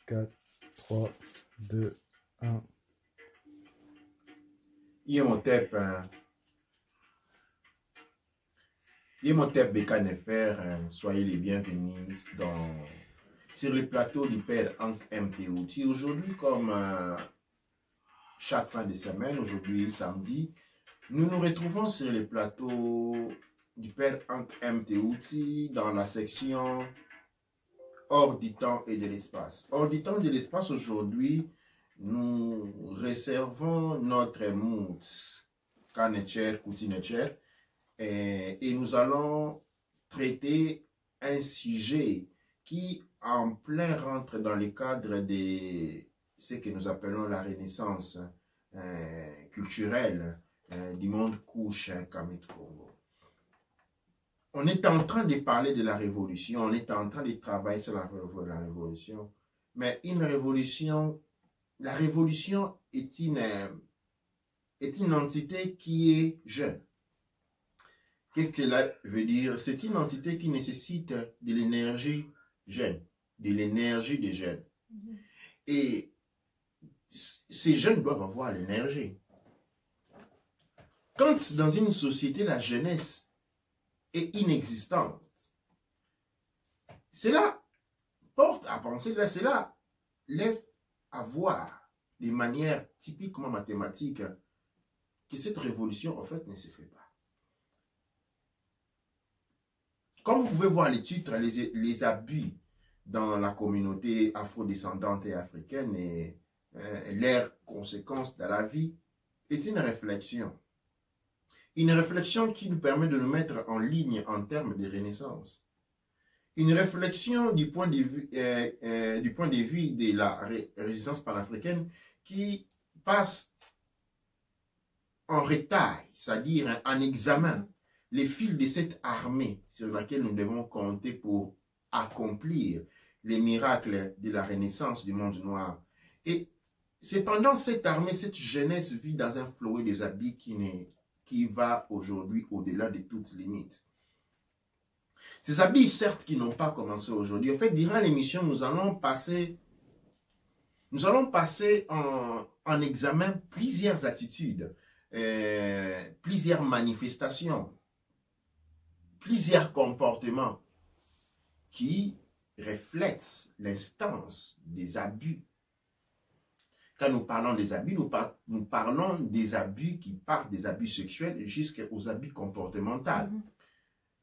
4, 3, 2, 1. Imhotep Bekanefer, soyez les bienvenus sur le plateau du Père Ankh Mtouti. Aujourd'hui, comme chaque fin de semaine, aujourd'hui samedi, nous nous retrouvons sur le plateau du Père Ankh Mtouti dans la section hors du temps et de l'espace. Hors du temps et de l'espace, aujourd'hui, nous réservons notre mood, Kanecher, Koutinecher, et nous allons traiter un sujet qui en plein rentre dans le cadre de ce que nous appelons la renaissance culturelle du monde couche Kamit Congo. On est en train de parler de la révolution, on est en train de travailler sur la révolution, mais une révolution, la révolution est une entité qui est jeune. Qu'est-ce que cela veut dire? C'est une entité qui nécessite de l'énergie jeune, de l'énergie des jeunes. Et ces jeunes doivent avoir l'énergie. Quand dans une société, la jeunesse est inexistante, cela porte à penser, cela laisse avoir de manière typiquement mathématique que cette révolution, en fait, ne se fait pas. Comme vous pouvez voir les titres, les abus dans la communauté afrodescendante et africaine et leurs conséquences dans la vie est une réflexion. Une réflexion qui nous permet de nous mettre en ligne en termes de renaissance. Une réflexion du point de vue de la résistance panafricaine qui passe en rétail, c'est-à-dire en examen, les fils de cette armée sur laquelle nous devons compter pour accomplir les miracles de la renaissance du monde noir. Et c'est pendant cette armée, cette jeunesse vit dans un flot des habits qui va aujourd'hui au-delà de toute limite. Ces habits, certes, qui n'ont pas commencé aujourd'hui. En fait, durant l'émission, nous allons passer en examen plusieurs attitudes, plusieurs manifestations, plusieurs comportements qui reflètent l'instance des abus. Quand nous parlons des abus, nous parlons des abus qui partent des abus sexuels jusqu'aux abus comportementaux.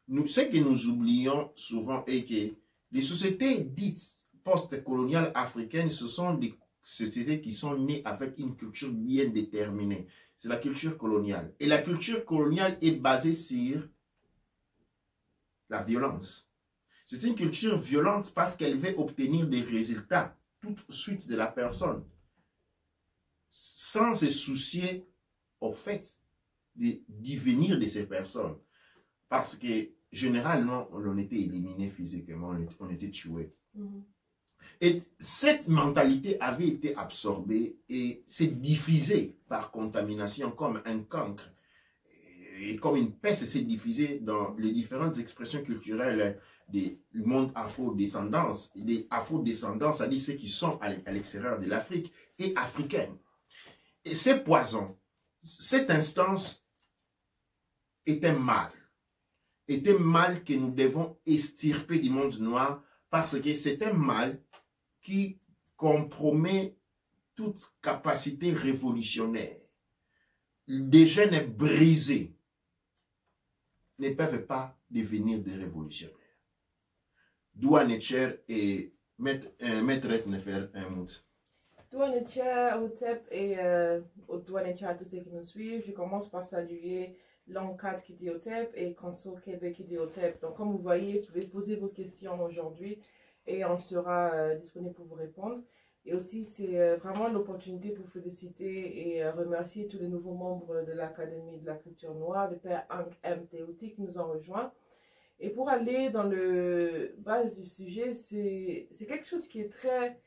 Ce que nous oublions souvent est que les sociétés dites post-coloniales africaines, ce sont des sociétés qui sont nées avec une culture bien déterminée. C'est la culture coloniale. Et la culture coloniale est basée sur la violence. C'est une culture violente parce qu'elle veut obtenir des résultats tout de suite de la personne, sans se soucier au fait du devenir de ces personnes. Parce que généralement, on était éliminé physiquement, on était tué. Et cette mentalité avait été absorbée et s'est diffusée par contamination comme un cancre. Et comme une peste s'est diffusée dans les différentes expressions culturelles du monde afro-descendance. Les afro-descendants, c'est-à-dire ceux qui sont à l'extérieur de l'Afrique et africaines. Et ces poisons, cette instance est un mal. Est un mal que nous devons extirper du monde noir parce que c'est un mal qui compromet toute capacité révolutionnaire. Des jeunes brisés ne peuvent pas devenir des révolutionnaires. Doua Netcher et Maître Etnefer un mot. Doua Netcher, Hotep et Doua Netcher à tous ceux qui nous suivent. Je commence par saluer Lankat qui dit Hotep et Kanso Québec qui dit Hotep. Donc comme vous voyez, vous pouvez poser vos questions aujourd'hui et on sera disponible pour vous répondre. Et aussi, c'est vraiment l'opportunité pour féliciter et remercier tous les nouveaux membres de l'Académie de la culture noire, le Père Ankh Mtouti qui nous ont rejoints. Et pour aller dans le base du sujet, c'est quelque chose qui est très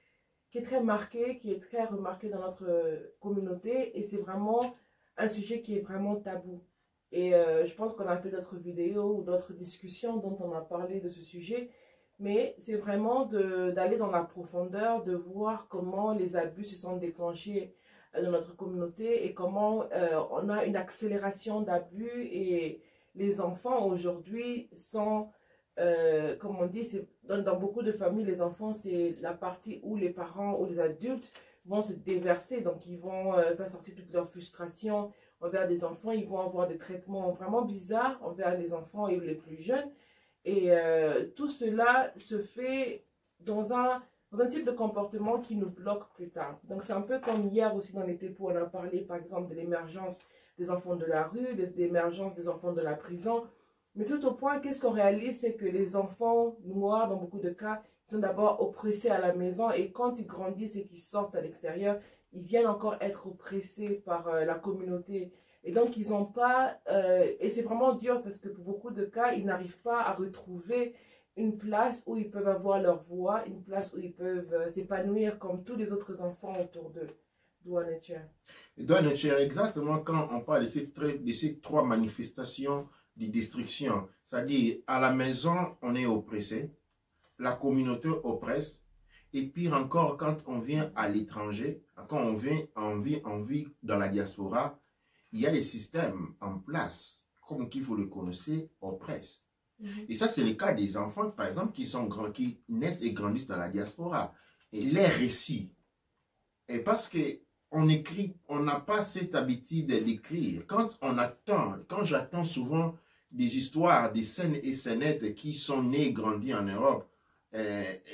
marqué, qui est très remarqué dans notre communauté. Et c'est vraiment un sujet qui est vraiment tabou. Et je pense qu'on a fait d'autres vidéos ou d'autres discussions dont on a parlé de ce sujet. Mais c'est vraiment d'aller dans la profondeur, de voir comment les abus se sont déclenchés dans notre communauté et comment on a une accélération d'abus et les enfants aujourd'hui sont, comme on dit, dans beaucoup de familles, les enfants, c'est la partie où les parents ou les adultes vont se déverser. Donc, ils vont faire sortir toute leur frustration envers des enfants. Ils vont avoir des traitements vraiment bizarres envers les enfants et les plus jeunes. Et tout cela se fait dans un type de comportement qui nous bloque plus tard. Donc, c'est un peu comme hier aussi dans les dépôts, on a parlé par exemple de l'émergence des enfants de la rue, de l'émergence des enfants de la prison. Mais tout au point, qu'est-ce qu'on réalise, c'est que les enfants noirs, dans beaucoup de cas, sont d'abord oppressés à la maison et quand ils grandissent et qu'ils sortent à l'extérieur, ils viennent encore être oppressés par la communauté. Et donc, ils n'ont pas... et c'est vraiment dur parce que pour beaucoup de cas, ils n'arrivent pas à retrouver une place où ils peuvent avoir leur voix, une place où ils peuvent s'épanouir comme tous les autres enfants autour d'eux. Douane, exactement quand on parle de ces trois manifestations de destruction, c'est-à-dire à la maison, on est oppressé, la communauté oppresse, et pire encore quand on vient à l'étranger, quand on vit dans la diaspora, il y a des systèmes en place, comme qui vous le connaissez, oppressent. Et ça, c'est le cas des enfants, par exemple, qui naissent et grandissent dans la diaspora. Et les récits, et parce que on n'a pas cette habitude d'écrire. Quand j'attends souvent des histoires, des scènes et scénettes qui sont nés et grandis en Europe,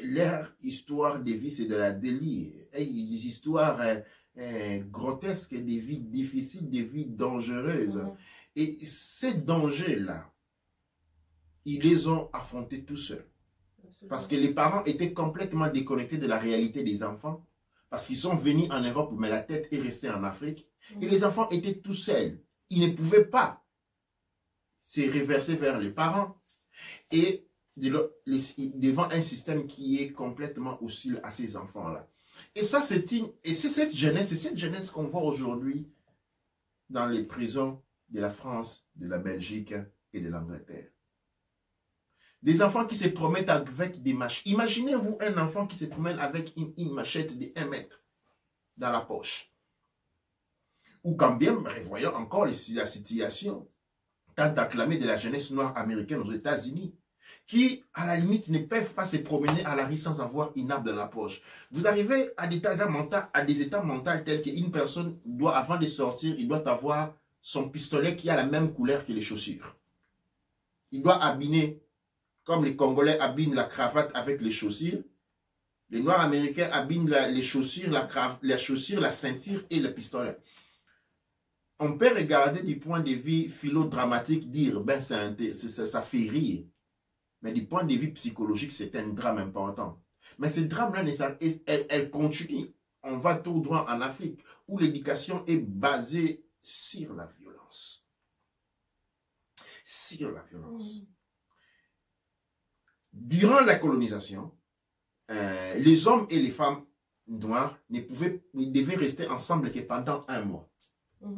leur histoire de vie, c'est de la délire. Et des histoires grotesques, des vies difficiles, des vies dangereuses. Et ces dangers-là, ils les ont affrontés tout seuls. Parce que les parents étaient complètement déconnectés de la réalité des enfants. Parce qu'ils sont venus en Europe, mais la tête est restée en Afrique. Et les enfants étaient tout seuls. Ils ne pouvaient pas se reverser vers les parents. Et devant un système qui est complètement hostile à ces enfants-là. Et ça, c'est cette jeunesse qu'on voit aujourd'hui dans les prisons de la France, de la Belgique et de l'Angleterre. Des enfants qui se promènent avec des machettes. Imaginez-vous un enfant qui se promène avec une machette de 1 mètre dans la poche. Ou quand bien, revoyons encore la situation tant acclamée de la jeunesse noire américaine aux États-Unis, qui, à la limite, ne peuvent pas se promener à la rue sans avoir une arme dans la poche. Vous arrivez à des états mentaux tels qu'une personne doit, avant de sortir, il doit avoir son pistolet qui a la même couleur que les chaussures. Il doit abîmer, comme les Congolais abîment la cravate avec les chaussures, les Noirs américains abîment les chaussures, la ceinture et le pistolet. On peut regarder du point de vue philo-dramatique, dire, ben ça fait rire. Mais du point de vue psychologique, c'est un drame important. Mais ce drame-là, elle continue. On va tout droit en Afrique, où l'éducation est basée sur la violence. Sur la violence. Durant la colonisation, les hommes et les femmes noirs devaient rester ensemble que pendant 1 mois.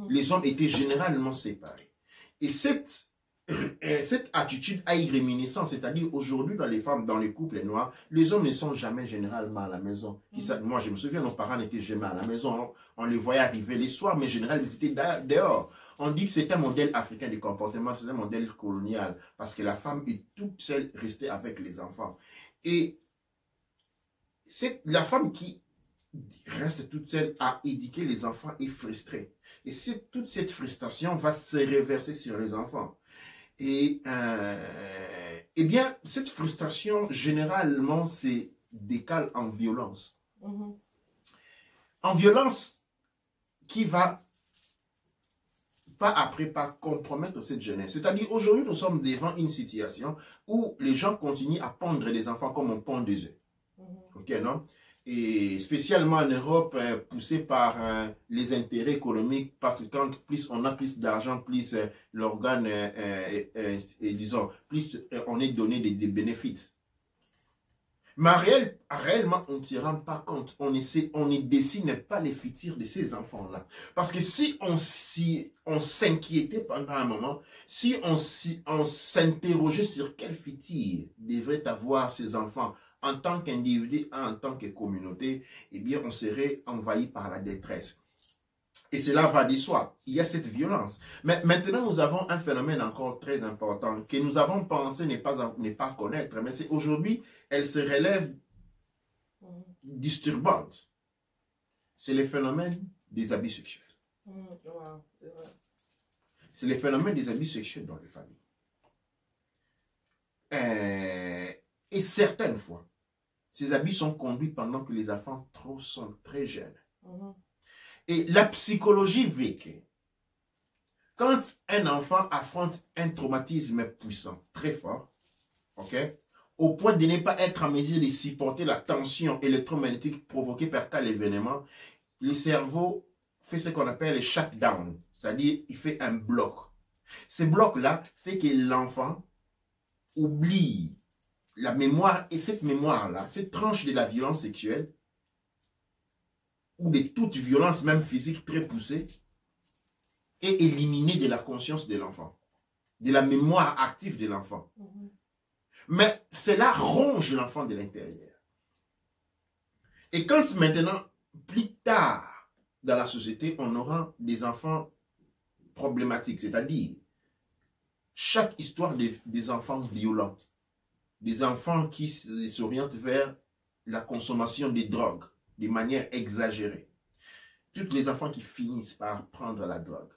Les hommes étaient généralement séparés. Et cette attitude a une réminiscence, c'est-à-dire aujourd'hui dans les femmes, dans les couples noirs, les hommes ne sont jamais généralement à la maison. Moi, je me souviens, nos parents n'étaient jamais à la maison. On les voyait arriver les soirs, mais généralement, ils étaient dehors. On dit que c'est un modèle africain de comportement, c'est un modèle colonial, parce que la femme est toute seule restée avec les enfants. Et c'est la femme qui reste toute seule à éduquer les enfants est frustrée. Et toute cette frustration va se reverser sur les enfants. Et eh bien, cette frustration, généralement, se décale en violence. En violence qui va pas après pas compromettre cette jeunesse. C'est-à-dire, aujourd'hui, nous sommes devant une situation où les gens continuent à pondre des enfants comme on pond des œufs. Ok, non? Et spécialement en Europe, poussé par les intérêts économiques, parce que quand plus on a plus d'argent, plus l'organe, disons, plus on est donné des bénéfices. Mais réellement, on ne s'y rend pas compte. On ne dessine pas les futurs de ces enfants-là. Parce que si on s'inquiétait pendant un moment, si on s'interrogeait sur quel futur devraient avoir ces enfants en tant qu'individu, en tant que communauté, eh bien, on serait envahi par la détresse. Et cela va de soi. Il y a cette violence. Mais maintenant, nous avons un phénomène encore très important que nous avons pensé ne pas connaître. Mais c'est aujourd'hui, elle se relève disturbante. C'est le phénomène des abus sexuels. C'est le phénomène des abus sexuels dans les familles. Et certaines fois, ces abus sont conduits pendant que les enfants sont très jeunes. Et la psychologie veut que quand un enfant affronte un traumatisme puissant, très fort, ok, au point de ne pas être en mesure de supporter la tension électromagnétique provoquée par tel événement, le cerveau fait ce qu'on appelle le shutdown, c'est-à-dire il fait un bloc. Ce bloc-là fait que l'enfant oublie la mémoire, et cette mémoire-là, cette tranche de la violence sexuelle, ou de toute violence, même physique, très poussée, est éliminée de la conscience de l'enfant, de la mémoire active de l'enfant. Mais cela ronge l'enfant de l'intérieur. Et quand maintenant, plus tard dans la société, on aura des enfants problématiques, c'est-à-dire chaque histoire des enfants violents, des enfants qui s'orientent vers la consommation des drogues de manière exagérée. Tous les enfants qui finissent par prendre la drogue,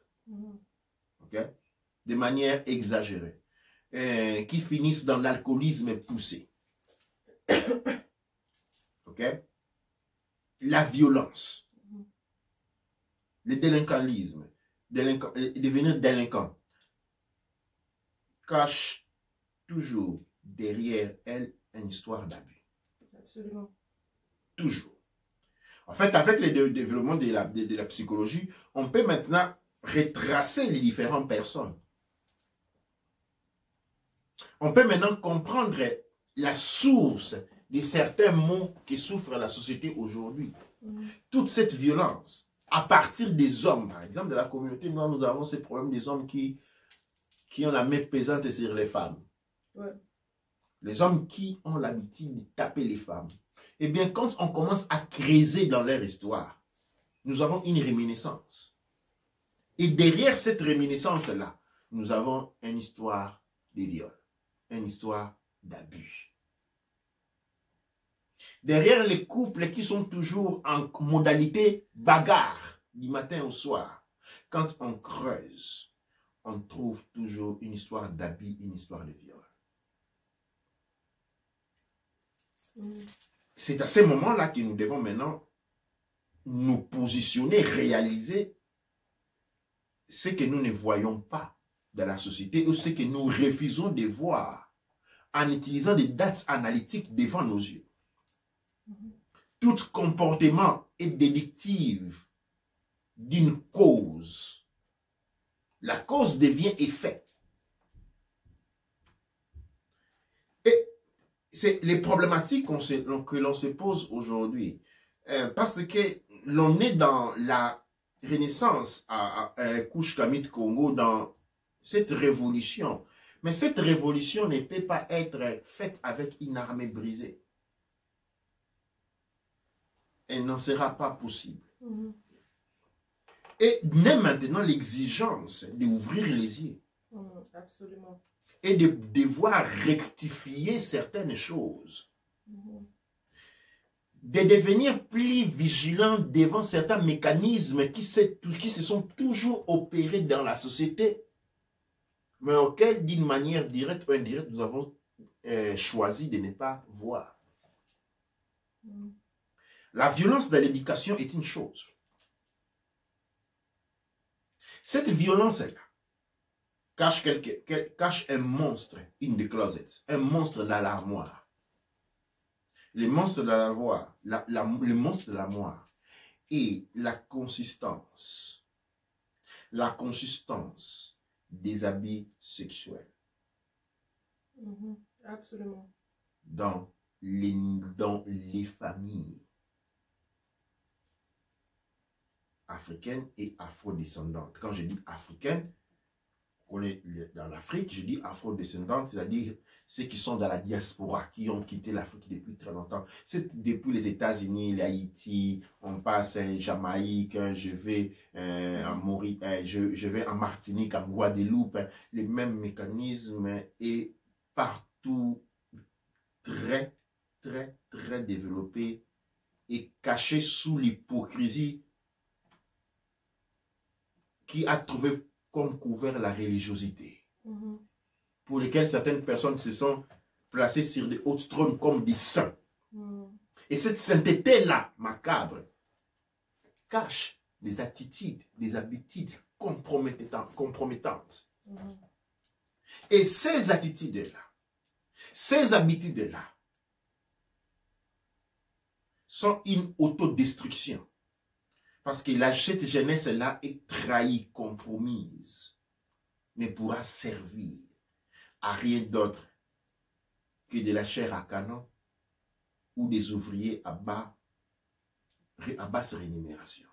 ok, de manière exagérée, qui finissent dans l'alcoolisme poussé, ok, la violence, le délinquantisme, devenir délinquant, cache toujours derrière elle une histoire d'abus. Absolument. Toujours. En fait, avec le développement de la psychologie, on peut maintenant retracer les différentes personnes. On peut maintenant comprendre la source de certains maux qui souffrent la société aujourd'hui. Toute cette violence, à partir des hommes, par exemple, de la communauté noire, nous avons ces problèmes des hommes qui ont la main pesante sur les femmes. Ouais. Les hommes qui ont l'habitude de taper les femmes. Eh bien, quand on commence à creuser dans leur histoire, nous avons une réminiscence. Et derrière cette réminiscence-là, nous avons une histoire de viol, une histoire d'abus. Derrière les couples qui sont toujours en modalité bagarre du matin au soir, quand on creuse, on trouve toujours une histoire d'abus, une histoire de viol. C'est à ce moment-là que nous devons maintenant nous positionner, réaliser ce que nous ne voyons pas dans la société ou ce que nous refusons de voir en utilisant des dates analytiques devant nos yeux. Tout comportement est déductif d'une cause. La cause devient effet. Et c'est les problématiques que l'on se pose aujourd'hui. Parce que l'on est dans la renaissance à Kush Kamit Congo, dans cette révolution. Mais cette révolution ne peut pas être faite avec une armée brisée. Elle n'en sera pas possible. Et naît maintenant l'exigence d'ouvrir les yeux. Absolument. Et de devoir rectifier certaines choses. De devenir plus vigilant devant certains mécanismes qui se sont toujours opérés dans la société, mais auxquels, d'une manière directe ou indirecte, nous avons choisi de ne pas voir. La violence de l'éducation est une chose. Cette violence-là cache un monstre in the closet, un monstre dans l'armoire. Le monstre de l'armoire, le monstre de l'armoire et la consistance des habits sexuels. Absolument. Dans dans les familles africaines et afrodescendantes. Quand je dis africaine, on est dans l'Afrique, je dis afrodescendantes, c'est-à-dire ceux qui sont dans la diaspora, qui ont quitté l'Afrique depuis très longtemps. C'est depuis les États-Unis, l'Haïti, on passe en Jamaïque, je vais je vais en Martinique, en Guadeloupe, les mêmes mécanismes et partout très développé et caché sous l'hypocrisie qui a trouvé comme couvert la religiosité, pour lesquels certaines personnes se sont placées sur des hauts trônes comme des saints. Et cette sainteté-là, macabre, cache des attitudes, des habitudes compromettantes. Et ces attitudes-là, ces habitudes-là, sont une autodestruction. Parce que cette jeunesse-là est trahie, compromise, ne pourra servir à rien d'autre que de la chair à canon ou des ouvriers à basse rémunération.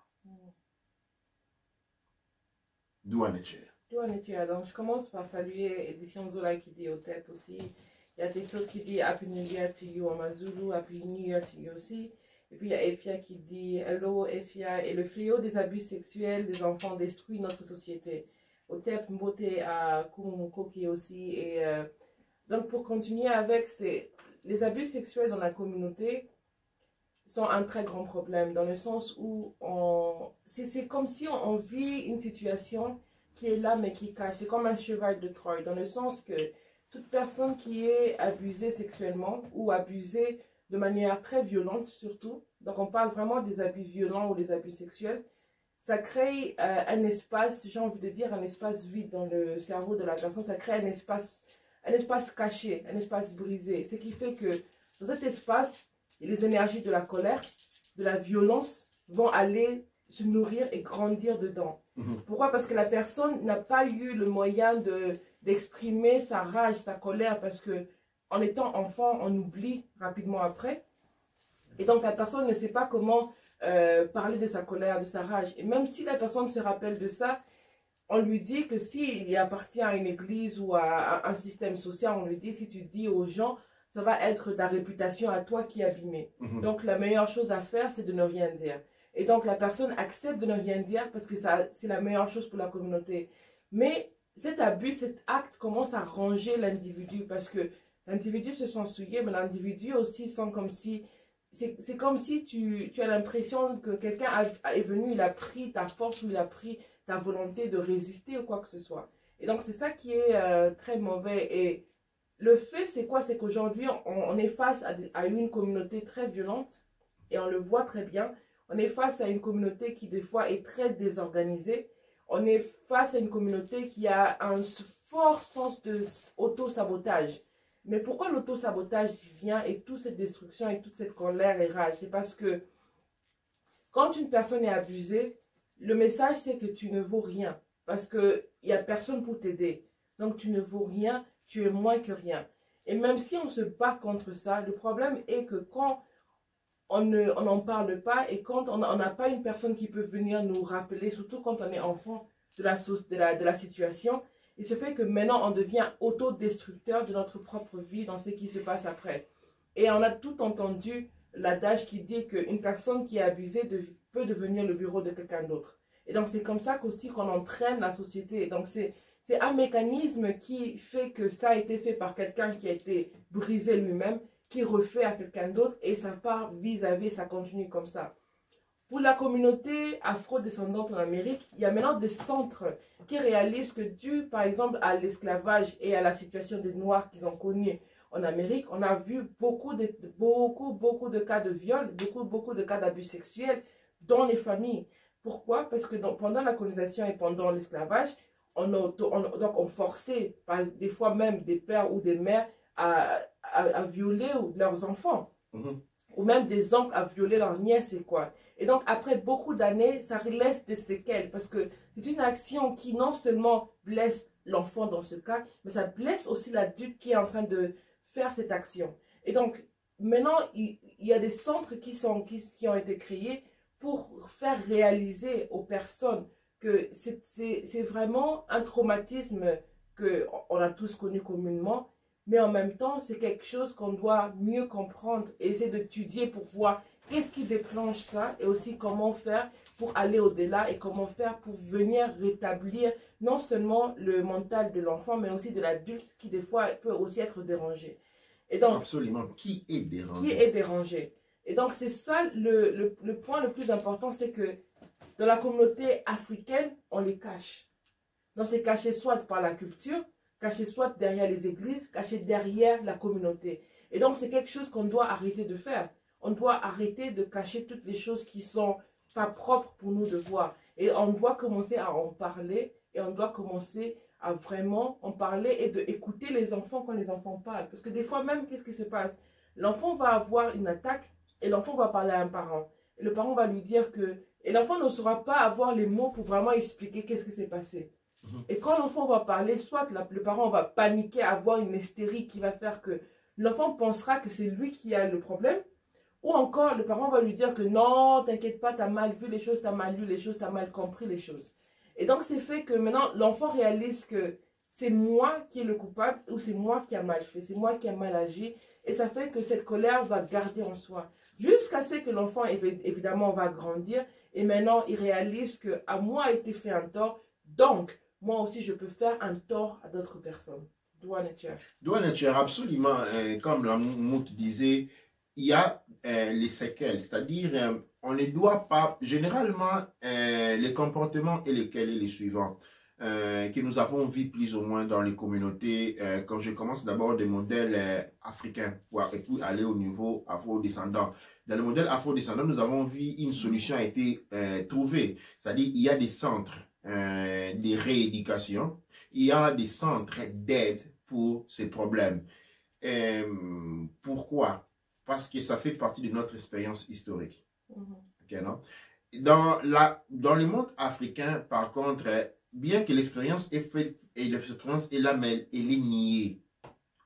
D'où en est-il? Donc, je commence par saluer Édition Zola qui dit au TEP aussi. Il y a Tefo qui dit Happy New Year to you en Mazulu, Happy New Year to you aussi. Et puis il y a Efia qui dit Hello Efia, et le fléau des abus sexuels des enfants détruit notre société. Au TEP Mbote à Kumumuko qui aussi. Et donc pour continuer avec, les abus sexuels dans la communauté sont un très grand problème, dans le sens où c'est comme si on vit une situation qui est là mais qui cache. C'est comme un cheval de Troie, dans le sens que toute personne qui est abusée sexuellement ou abusée de manière très violente surtout, donc on parle vraiment des abus violents ou des abus sexuels, ça crée un espace, j'ai envie de dire un espace vide dans le cerveau de la personne, ça crée un espace caché, un espace brisé, ce qui fait que dans cet espace, les énergies de la colère, de la violence vont aller se nourrir et grandir dedans. Pourquoi? Parce que la personne n'a pas eu le moyen d'exprimer sa rage, sa colère, parce que en étant enfant, on oublie rapidement après. Et donc, la personne ne sait pas comment parler de sa colère, de sa rage. Et même si la personne se rappelle de ça, on lui dit que s'il appartient à une église ou à un système social, on lui dit, si tu dis aux gens, ça va être ta réputation à toi qui est abîmée. Donc, la meilleure chose à faire, c'est de ne rien dire. Et donc, la personne accepte de ne rien dire parce que c'est la meilleure chose pour la communauté. Mais cet abus, cet acte commence à ranger l'individu parce que l'individu se sent souillé, mais l'individu aussi sent comme si... C'est comme si tu as l'impression que quelqu'un est venu, il a pris ta force ou il a pris ta volonté de résister ou quoi que ce soit. Et donc, c'est ça qui est très mauvais. Et le fait, c'est quoi? C'est qu'aujourd'hui, on est face à une communauté très violente et on le voit très bien. On est face à une communauté qui, des fois, est très désorganisée. On est face à une communauté qui a un fort sens d'auto-sabotage. Mais pourquoi l'auto-sabotage vient et toute cette destruction et toute cette colère et rage? C'est parce que quand une personne est abusée, le message c'est que tu ne vaux rien. Parce qu'il n'y a personne pour t'aider. Donc tu ne vaux rien, tu es moins que rien. Et même si on se bat contre ça, le problème est que quand on n'en parle pas et quand on n'a pas une personne qui peut venir nous rappeler, surtout quand on est enfant de la situation, il se fait que maintenant on devient autodestructeur de notre propre vie dans ce qui se passe après. Et on a tout entendu l'adage qui dit qu'une personne qui est abusée peut devenir le bureau de quelqu'un d'autre. Et donc c'est comme ça qu'aussi qu'on entraîne la société. Et donc c'est un mécanisme qui fait que ça a été fait par quelqu'un qui a été brisé lui-même, qui refait à quelqu'un d'autre et ça part vis-à-vis, ça continue comme ça. Pour la communauté afro-descendante en Amérique, il y a maintenant des centres qui réalisent que dû par exemple à l'esclavage et à la situation des Noirs qu'ils ont connue en Amérique, on a vu beaucoup de cas de viol, beaucoup de cas d'abus sexuels dans les familles. Pourquoi? Parce que pendant la colonisation et pendant l'esclavage, on forçait des fois même des pères ou des mères à violer leurs enfants. Ou même des oncles à violer leurs nièces et quoi. Et donc, après beaucoup d'années, ça laisse des séquelles parce que c'est une action qui non seulement blesse l'enfant dans ce cas, mais ça blesse aussi l'adulte qui est en train de faire cette action. Et donc, maintenant, il y a des centres qui ont été créés pour faire réaliser aux personnes que c'est vraiment un traumatisme qu'on a tous connu communément, mais en même temps, c'est quelque chose qu'on doit mieux comprendre et essayer d'étudier pour voir qu'est-ce qui déclenche ça et aussi comment faire pour aller au-delà et comment faire pour venir rétablir non seulement le mental de l'enfant, mais aussi de l'adulte qui des fois peut aussi être dérangé. Et donc, absolument. Qui est dérangé? Qui est dérangé. Et donc, c'est ça le point le plus important, c'est que dans la communauté africaine, on les cache. Donc, c'est caché soit par la culture, caché soit derrière les églises, caché derrière la communauté. Et donc, c'est quelque chose qu'on doit arrêter de faire. On doit arrêter de cacher toutes les choses qui sont pas propres pour nous de voir. Et on doit commencer à en parler et on doit commencer à vraiment en parler et d'écouter les enfants quand les enfants parlent. Parce que des fois même, qu'est-ce qui se passe? L'enfant va avoir une attaque et l'enfant va parler à un parent. Et le parent va lui dire que... Et l'enfant ne saura pas avoir les mots pour vraiment expliquer qu'est-ce qui s'est passé. Et quand l'enfant va parler, soit le parent va paniquer, avoir une hystérie qui va faire que l'enfant pensera que c'est lui qui a le problème. Ou encore, le parent va lui dire que non, t'inquiète pas, t'as mal vu les choses, t'as mal lu les choses, t'as mal compris les choses. Et donc, c'est fait que maintenant, l'enfant réalise que c'est moi qui est le coupable ou c'est moi qui a mal fait, c'est moi qui a mal agi. Et ça fait que cette colère va garder en soi. Jusqu'à ce que l'enfant, évidemment, va grandir. Et maintenant, il réalise que à moi a été fait un tort. Donc, moi aussi, je peux faire un tort à d'autres personnes. Douane, absolument. Comme la Mout disait, il y a les séquelles, c'est-à-dire on ne doit pas, généralement, les comportements et les suivants que nous avons vus plus ou moins dans les communautés, quand je commence d'abord des modèles africains et puis aller au niveau afro-descendant. Dans le modèle afro-descendant, nous avons vu une solution a été trouvée, c'est-à-dire il y a des centres de rééducation, il y a des centres d'aide pour ces problèmes. Pourquoi? Parce que ça fait partie de notre expérience historique. Okay, non? Dans le monde africain, par contre, bien que l'expérience est faite et l'expérience est là, mais elle est niée.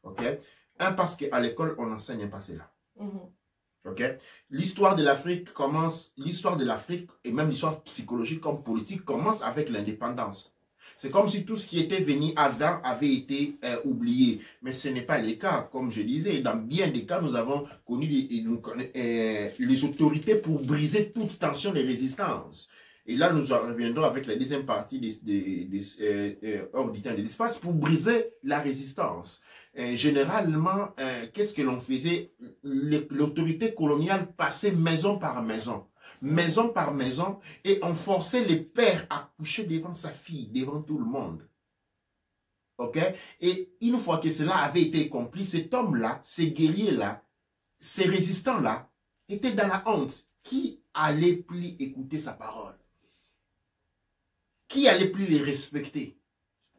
Okay? Parce qu'à l'école, on n'enseigne pas cela. Okay? L'histoire de l'Afrique et même l'histoire psychologique comme politique commence avec l'indépendance. C'est comme si tout ce qui était venu avant avait été oublié. Mais ce n'est pas le cas. Comme je disais, dans bien des cas, nous avons connu les autorités pour briser toute tension de résistance. Et là, nous reviendrons avec la deuxième partie hors du temps de l'espace pour briser la résistance. Généralement, qu'est-ce que l'on faisait? L'autorité coloniale passait maison par maison. Maison par maison, et on forçait les pères à coucher devant sa fille, devant tout le monde. Ok? Et une fois que cela avait été accompli, cet homme-là, ces guerriers-là, ces résistants-là, étaient dans la honte. Qui allait plus écouter sa parole? Qui allait plus les respecter?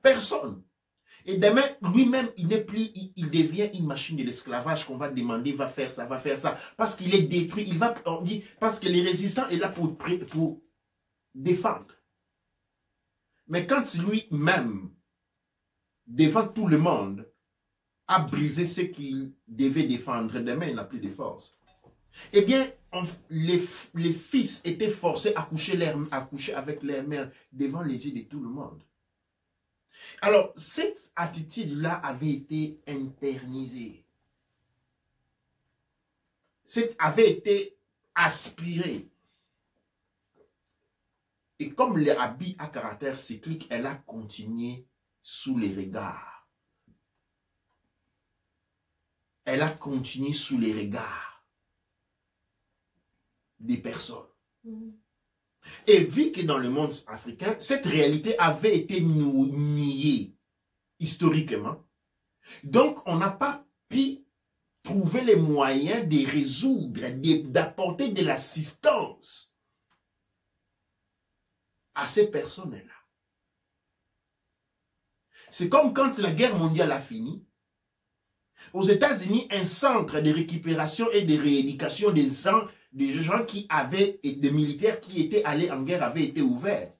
Personne. Et demain, lui-même, il n'est plus, il devient une machine de l'esclavage qu'on va demander, va faire ça, parce qu'il est détruit, on dit, parce que les résistants est là pour défendre. Mais quand lui-même, devant tout le monde, a brisé ce qu'il devait défendre, demain, il n'a plus de force. Eh bien, les fils étaient forcés à coucher avec leur mère devant les yeux de tout le monde. Alors, cette attitude-là avait été internisée. Avait été aspirée. Et comme l'habit à caractère cyclique, elle a continué sous les regards. Elle a continué sous les regards des personnes. Et vu que dans le monde africain, cette réalité avait été niée historiquement, donc on n'a pas pu trouver les moyens de résoudre, d'apporter de l'assistance à ces personnes-là. C'est comme quand la guerre mondiale a fini. Aux États-Unis, un centre de récupération et de rééducation des gens qui avaient, et des militaires qui étaient allés en guerre avaient été ouverts.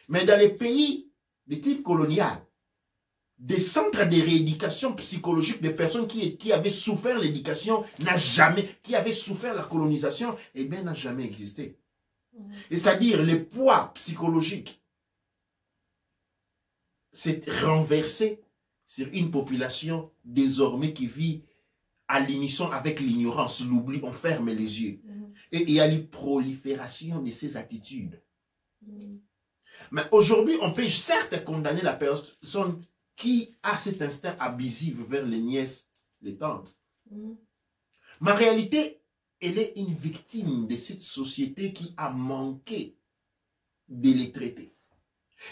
Mais dans les pays de type colonial, des centres de rééducation psychologique des personnes qui avaient souffert l'éducation n'a jamais, qui avaient souffert la colonisation, eh bien, n'a jamais existé. C'est-à-dire, le poids psychologique s'est renversé sur une population désormais qui vit à l'unisson avec l'ignorance, l'oubli, on ferme les yeux. Et il y a une prolifération de ces attitudes. Mais aujourd'hui, on peut certes condamner la personne qui a cet instinct abusif vers les nièces, les tantes. Mais en réalité, elle est une victime de cette société qui a manqué de les traiter.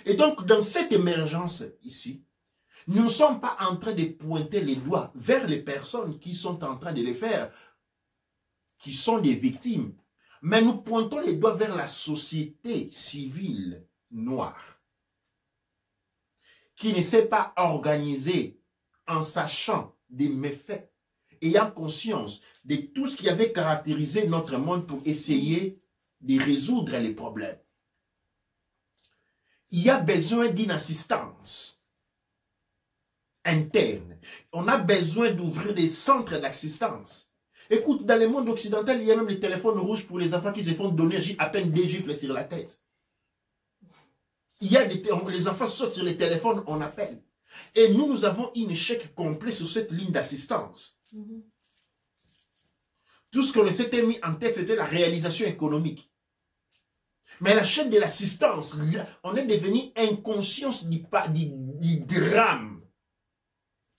Et donc, dans cette émergence ici, nous ne sommes pas en train de pointer les doigts vers les personnes qui sont en train de les faire, qui sont des victimes, mais nous pointons les doigts vers la société civile noire, qui ne s'est pas organisée en sachant des méfaits, ayant conscience de tout ce qui avait caractérisé notre monde pour essayer de résoudre les problèmes. Il y a besoin d'une assistance interne. On a besoin d'ouvrir des centres d'assistance. Écoute, dans le monde occidental, il y a même les téléphones rouges pour les enfants qui se font donner à peine des gifles sur la tête. Il y a les enfants sautent sur les téléphones, on appelle. Et nous avons un échec complet sur cette ligne d'assistance. Tout ce qu'on s'était mis en tête, c'était la réalisation économique. Mais la chaîne de l'assistance, on est devenu inconscient du drame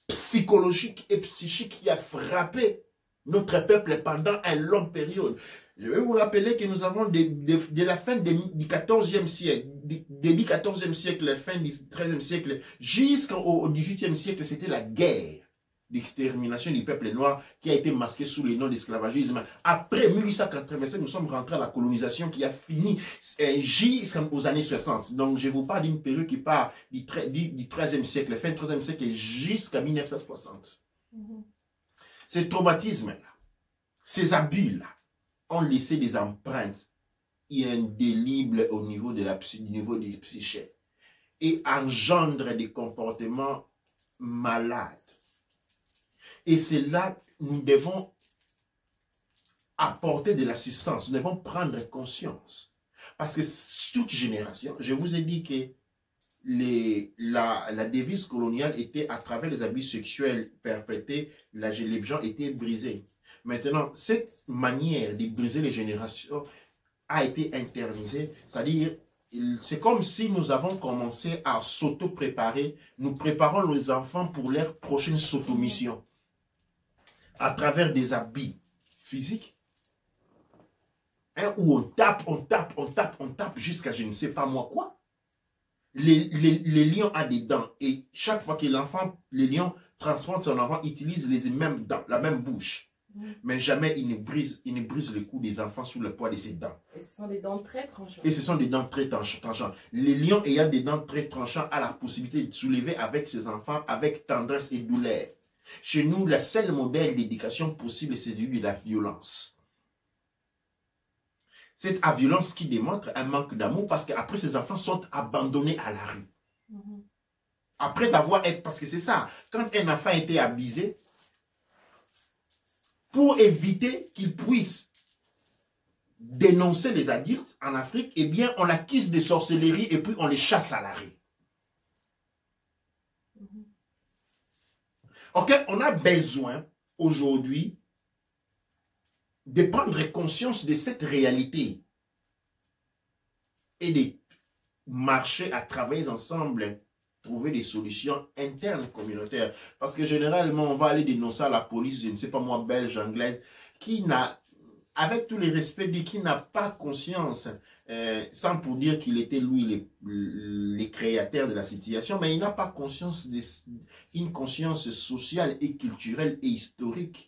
psychologique et psychique qui a frappé notre peuple pendant une longue période. Je vais vous rappeler que nous avons de la fin du XIVe siècle, début XIVe siècle, fin du XIIIe siècle, jusqu'au XVIIIe siècle, c'était la guerre d'extermination du peuple noir qui a été masquée sous le nom d'esclavagisme. Après 1887, nous sommes rentrés à la colonisation qui a fini jusqu'aux années 60. Donc, je vous parle d'une période qui part du XIIIe siècle, fin du XIIIe siècle jusqu'à 1960. Ces traumatismes-là, ces abus-là, ont laissé des empreintes indélibles au niveau du niveau des psychés et engendrent des comportements malades. Et c'est là que nous devons apporter de l'assistance, nous devons prendre conscience. Parce que toute génération, je vous ai dit que la devise coloniale était à travers les abus sexuels perpétrés, les gens étaient brisés. Maintenant, cette manière de briser les générations a été internalisée, c'est-à-dire, c'est comme si nous avons commencé à s'auto-préparer, nous préparons les enfants pour leur prochaine s'automission, à travers des habits physiques, où on tape jusqu'à je ne sais pas moi quoi. Les lions ont des dents et chaque fois que le lion transporte son enfant, utilise les mêmes dents, la même bouche. Mais jamais il ne brise le cou des enfants sous le poids de ses dents. Et ce sont des dents très tranchantes. Et ce sont des dents très tranchantes. Les lions ayant des dents très tranchantes a la possibilité de soulever avec ses enfants avec tendresse et douleur. Chez nous, le seul modèle d'éducation possible, c'est celui de la violence. Cette violence qui démontre un manque d'amour parce qu'après, ces enfants sont abandonnés à la rue. Après avoir été... Parce que c'est ça, quand un enfant a été abusé, pour éviter qu'il puisse dénoncer les adultes en Afrique, eh bien, on l'accuse de sorcellerie et puis on les chasse à la rue. Ok, on a besoin aujourd'hui de prendre conscience de cette réalité et de marcher à travailler ensemble, trouver des solutions internes communautaires. Parce que généralement, on va aller dénoncer à la police, je ne sais pas moi, belge, anglaise, qui n'a, avec tous les respects, qui n'a pas conscience, sans pour dire qu'il était lui les créateurs de la situation, mais il n'a pas conscience une conscience sociale et culturelle et historique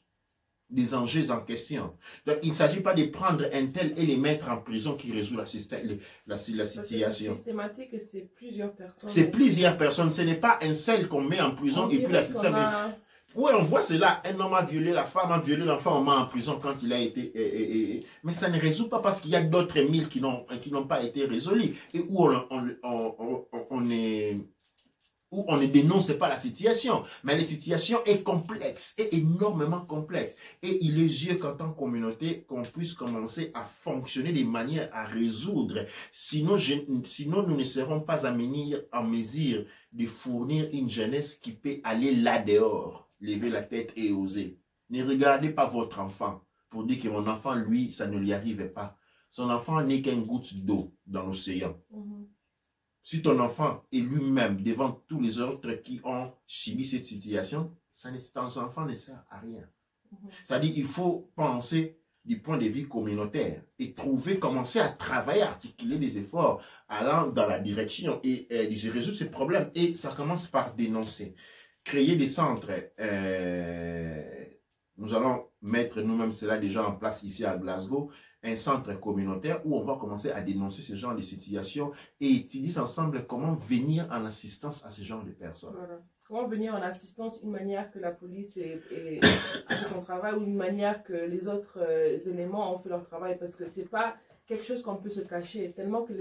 des enjeux en question. Donc, il ne s'agit pas de prendre un tel et les mettre en prison qui résout la situation. C'est systématique et c'est plusieurs personnes. C'est plusieurs personnes. Ce n'est pas un seul qu'on met en prison et puis la système. Oui, on voit cela. Un homme a violé la femme, a violé l'enfant, on met en prison quand il a été... Mais ça ne résout pas parce qu'il y a d'autres mille qui n'ont pas été résolus et où où on ne dénonce pas la situation. Mais la situation est complexe, est énormément complexe. Et il est sûr qu'en tant que communauté, qu'on puisse commencer à fonctionner de manière à résoudre. Sinon, nous ne serons pas en mesure de fournir une jeunesse qui peut aller là dehors, lever la tête et oser. Ne regardez pas votre enfant pour dire que mon enfant, lui, ça ne lui arrivait pas. Son enfant n'est qu'une goutte d'eau dans l'océan. Si ton enfant est lui-même devant tous les autres qui ont subi cette situation, ton enfant ne sert à rien. C'est-à-dire qu'il faut penser du point de vue communautaire et commencer à travailler, à articuler des efforts allant dans la direction et de résoudre ces problèmes. Et ça commence par dénoncer, créer des centres. Nous allons mettre nous-mêmes cela déjà en place ici à Glasgow, un centre communautaire où on va commencer à dénoncer ce genre de situation et étudier ensemble comment venir en assistance à ce genre de personnes. Voilà. Comment venir en assistance, une manière que la police a fait son travail ou une manière que les autres éléments ont fait leur travail, parce que c'est pas quelque chose qu'on peut se cacher, tellement que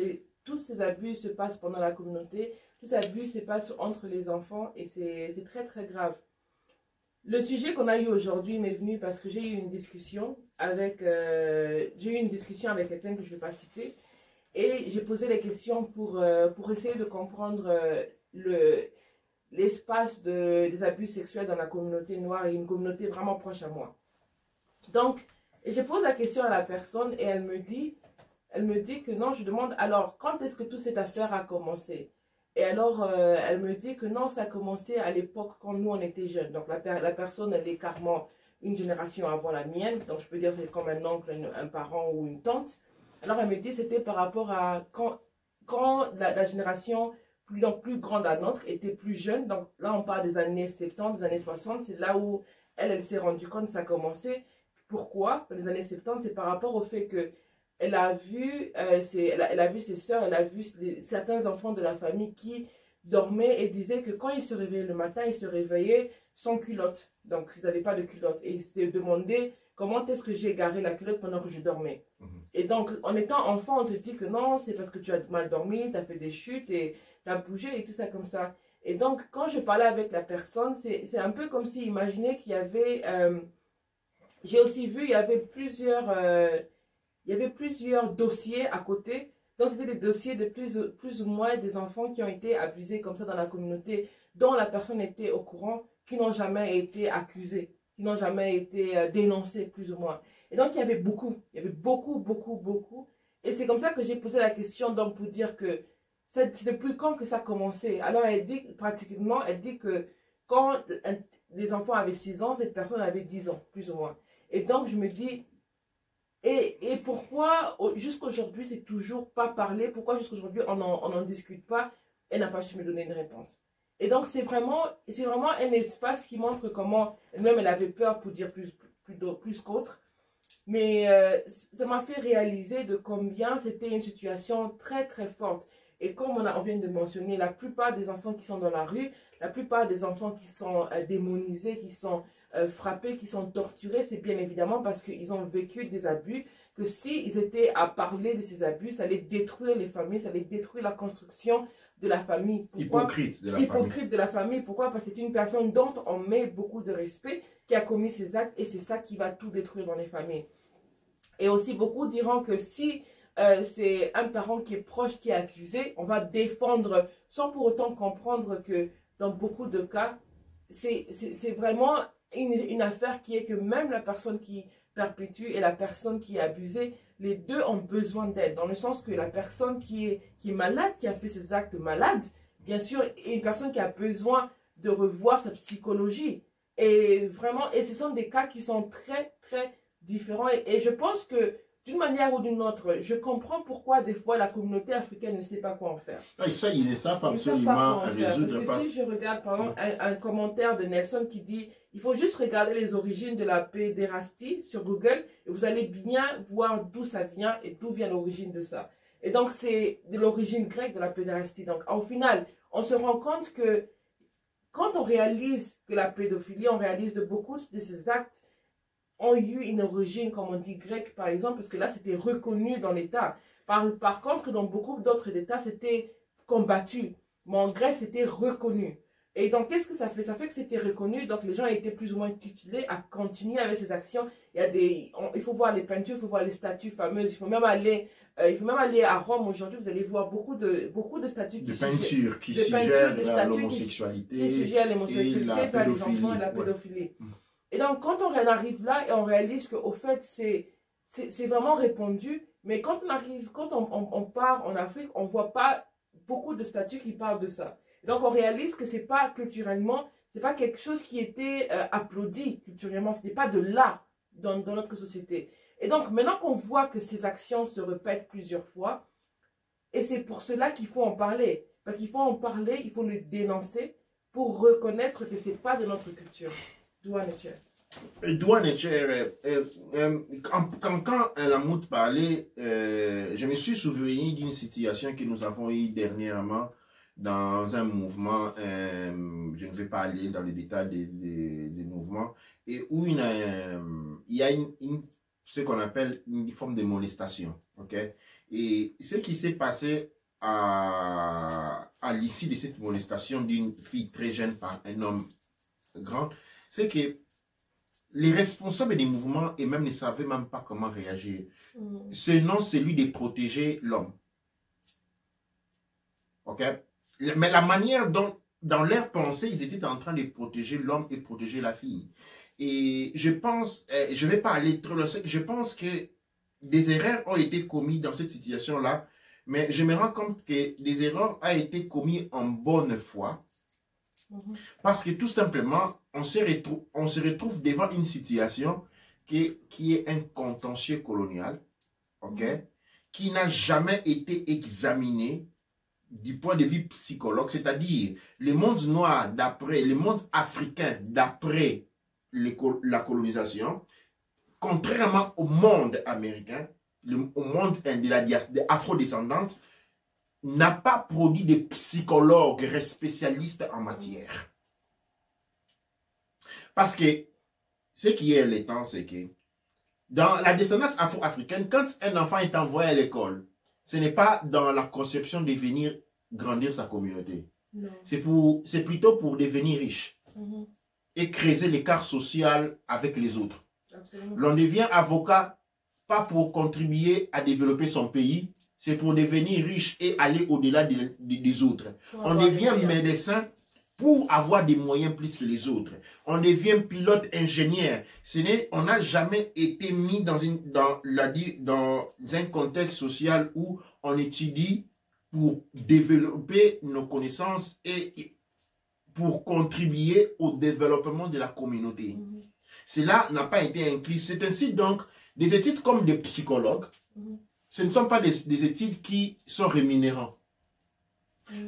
tous ces abus se passent pendant la communauté, tous ces abus se passent entre les enfants et c'est très très grave. Le sujet qu'on a eu aujourd'hui m'est venu parce que j'ai eu une discussion avec quelqu'un que je ne vais pas citer et j'ai posé les questions pour essayer de comprendre l'espace des abus sexuels dans la communauté noire et une communauté vraiment proche à moi. Donc, je pose la question à la personne et elle me dit que non, je demande alors quand est-ce que toute cette affaire a commencé? Et alors, elle me dit que non, ça a commencé à l'époque quand nous, on était jeunes. Donc, la personne, elle est carrément une génération avant la mienne. Donc, je peux dire c'est comme un oncle, un parent ou une tante. Alors, elle me dit c'était par rapport à quand la génération plus grande à notre était plus jeune. Donc, là, on parle des années 70, des années 60. C'est là où elle s'est rendue compte que ça a commencé. Pourquoi? Dans les années 70, c'est par rapport au fait que elle a vu ses sœurs, elle a vu certains enfants de la famille qui dormaient et disaient que quand ils se réveillaient le matin, ils se réveillaient sans culotte. Donc, ils n'avaient pas de culotte. Et ils se demandaient comment est-ce que j'ai garé la culotte pendant que je dormais. Et donc, en étant enfant, on te dit que non, c'est parce que tu as mal dormi, tu as fait des chutes et tu as bougé et tout ça comme ça. Et donc, quand je parlais avec la personne, c'est un peu comme si, imaginez qu'il y avait... j'ai aussi vu, il y avait plusieurs dossiers à côté. Donc, c'était des dossiers de plus ou moins des enfants qui ont été abusés comme ça dans la communauté, dont la personne était au courant, qui n'ont jamais été accusés, qui n'ont jamais été dénoncés, plus ou moins. Et donc, il y avait beaucoup. Et c'est comme ça que j'ai posé la question, donc, pour dire que c'est depuis quand que ça a commencé. Alors, elle dit que quand les enfants avaient 6 ans, cette personne avait 10 ans, plus ou moins. Et donc, je me dis... Et pourquoi jusqu'aujourd'hui c'est toujours pas parlé? Pourquoi jusqu'aujourd'hui on n'en discute pas? Elle n'a pas su me donner une réponse. Et donc c'est vraiment un espace qui montre comment elle-même elle avait peur pour dire plus qu'autre. Mais ça m'a fait réaliser de combien c'était une situation très très forte. Et comme on vient de mentionner, la plupart des enfants qui sont dans la rue, la plupart des enfants qui sont démonisés, qui sont frappés, qui sont torturés, c'est bien évidemment parce qu'ils ont vécu des abus, que s'ils étaient à parler de ces abus, ça allait détruire les familles, ça allait détruire la construction de la famille. Pourquoi? Hypocrite de la famille. Pourquoi? Parce que c'est une personne dont on met beaucoup de respect, qui a commis ces actes, et c'est ça qui va tout détruire dans les familles. Et aussi, beaucoup diront que si c'est un parent qui est proche, qui est accusé, on va défendre, sans pour autant comprendre que dans beaucoup de cas, c'est vraiment une affaire qui est que même la personne qui perpétue et la personne qui est abusée, les deux ont besoin d'aide, dans le sens que la personne qui est malade, qui a fait ces actes malades, bien sûr, est une personne qui a besoin de revoir sa psychologie. Et vraiment, et ce sont des cas qui sont très, très différents. Et je pense que d'une manière ou d'une autre, je comprends pourquoi des fois la communauté africaine ne sait pas quoi en faire. Et ça, ils ne savent absolument résoudre. Parce que si je regarde par exemple un commentaire de Nelson qui dit il faut juste regarder les origines de la pédérastie sur Google et vous allez bien voir d'où ça vient et d'où vient l'origine de ça. Et donc c'est de l'origine grecque de la pédérastie. Donc au final, on se rend compte que quand on réalise que la pédophilie, on réalise de beaucoup de ces actes ont eu une origine, comme on dit, grecque, par exemple, parce que là, c'était reconnu dans l'État. Par contre, dans beaucoup d'autres États, c'était combattu. Mais en Grèce, c'était reconnu. Et donc, qu'est-ce que ça fait? Ça fait que c'était reconnu, donc les gens étaient plus ou moins tutelés à continuer avec ces actions. Il faut voir les peintures, il faut voir les statues fameuses, il faut même aller à Rome aujourd'hui, vous allez voir beaucoup de statues de peintures qui suggèrent l'homosexualité et vers les enfants et la pédophilie. Et donc, quand on arrive là et on réalise qu'au fait, c'est vraiment répandu, mais quand on part en Afrique, on ne voit pas beaucoup de statues qui parlent de ça. Donc, on réalise que c'est pas culturellement, c'est pas quelque chose qui était applaudi culturellement, ce n'est pas de l'art dans notre société. Et donc, maintenant qu'on voit que ces actions se répètent plusieurs fois, et c'est pour cela qu'il faut en parler. Parce qu'il faut en parler, il faut le dénoncer pour reconnaître que c'est pas de notre culture. Douane quand Lamout parlait, je me suis souvenu d'une situation que nous avons eue dernièrement dans un mouvement, je ne vais pas aller dans les détails des mouvements, et où il y a ce qu'on appelle une forme de molestation. Okay? Et ce qui s'est passé à l'issue de cette molestation d'une fille très jeune par un homme grand, c'est que les responsables des mouvements et même ne savaient même pas comment réagir. Sinon, c'est lui de protéger l'homme. Ok? Mais la manière dont, dans leur pensée, ils étaient en train de protéger l'homme et protéger la fille. Et je pense, je ne vais pas aller trop loin, je pense que des erreurs ont été commises dans cette situation-là, mais je me rends compte que des erreurs ont été commises en bonne foi. Parce que tout simplement, on se retrouve devant une situation qui est un contentieux colonial, okay, qui n'a jamais été examiné du point de vue psychologue, c'est-à-dire le monde noir d'après, le monde africain d'après la colonisation, contrairement au monde américain, au monde de la diaspora afrodescendante, n'a pas produit de psychologues spécialistes en matière. Parce que ce qui est l'étant, c'est que dans la descendance afro-africaine, quand un enfant est envoyé à l'école, ce n'est pas dans la conception de venir grandir sa communauté. C'est plutôt pour devenir riche et creuser l'écart social avec les autres. L'on devient avocat pas pour contribuer à développer son pays, c'est pour devenir riche et aller au-delà des autres. On devient médecin pour avoir des moyens plus que les autres. On devient pilote ingénieur. On n'a jamais été mis dans un contexte social où on étudie pour développer nos connaissances et pour contribuer au développement de la communauté. Cela n'a pas été inclus. C'est ainsi donc, des études comme des psychologues, ce ne sont pas des études qui sont rémunérants.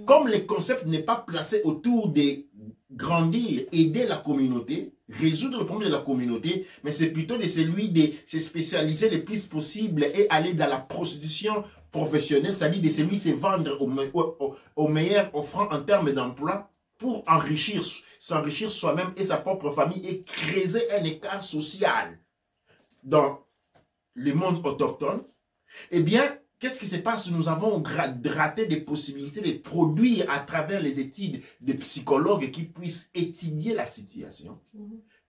Comme le concept n'est pas placé autour de grandir, aider la communauté, résoudre le problème de la communauté, mais c'est plutôt de celui de se spécialiser le plus possible et aller dans la prostitution professionnelle, c'est-à-dire de celui de se vendre au meilleur offrant en termes d'emploi pour s'enrichir soi-même et sa propre famille et créer un écart social dans le monde autochtone. Eh bien, qu'est-ce qui se passe? Nous avons raté des possibilités de produire à travers les études de psychologues qui puissent étudier la situation,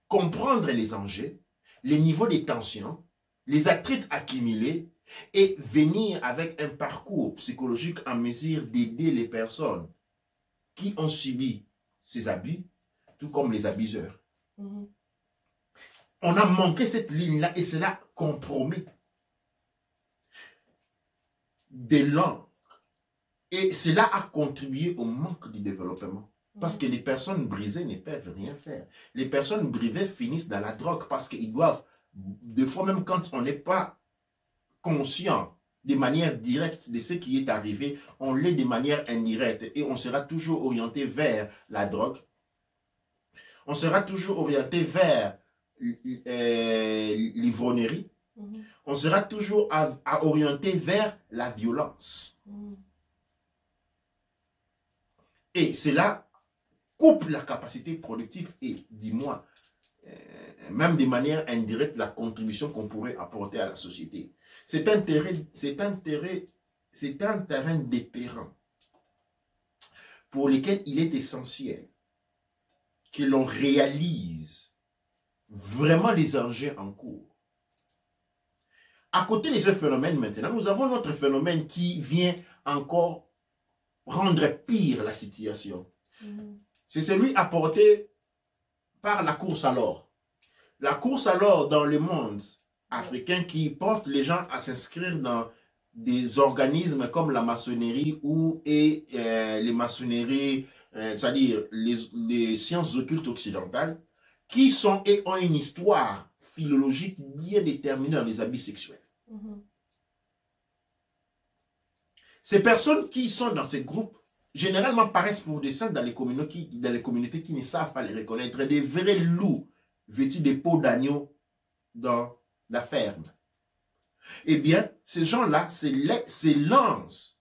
comprendre les enjeux, les niveaux de tension, les attrites accumulés et venir avec un parcours psychologique en mesure d'aider les personnes qui ont subi ces abus, tout comme les abuseurs. On a manqué cette ligne-là et cela compromet des langues. Et cela a contribué au manque de développement. Parce que les personnes brisées ne peuvent rien faire. Les personnes brisées finissent dans la drogue parce qu'ils doivent, des fois même quand on n'est pas conscient de manière directe de ce qui est arrivé, on l'est de manière indirecte et on sera toujours orienté vers la drogue. On sera toujours orienté vers l'ivrognerie. On sera toujours orienté vers la violence. Et cela coupe la capacité productive et, dis-moi, même de manière indirecte, la contribution qu'on pourrait apporter à la société. C'est un terrain déterrant pour lesquels il est essentiel que l'on réalise vraiment les enjeux en cours. À côté de ce phénomène maintenant, nous avons notre phénomène qui vient encore rendre pire la situation. C'est celui apporté par la course à l'or. La course à l'or dans le monde africain qui porte les gens à s'inscrire dans des organismes comme la maçonnerie et les maçonneries, c'est-à-dire les sciences occultes occidentales, qui sont et ont une histoire philologique bien déterminée dans les abus sexuels. Ces personnes qui sont dans ces groupes, généralement paraissent pour des saints dans les communautés qui ne savent pas les reconnaître, des vrais loups vêtus de peaux d'agneau dans la ferme. Eh bien, ces gens-là se lancent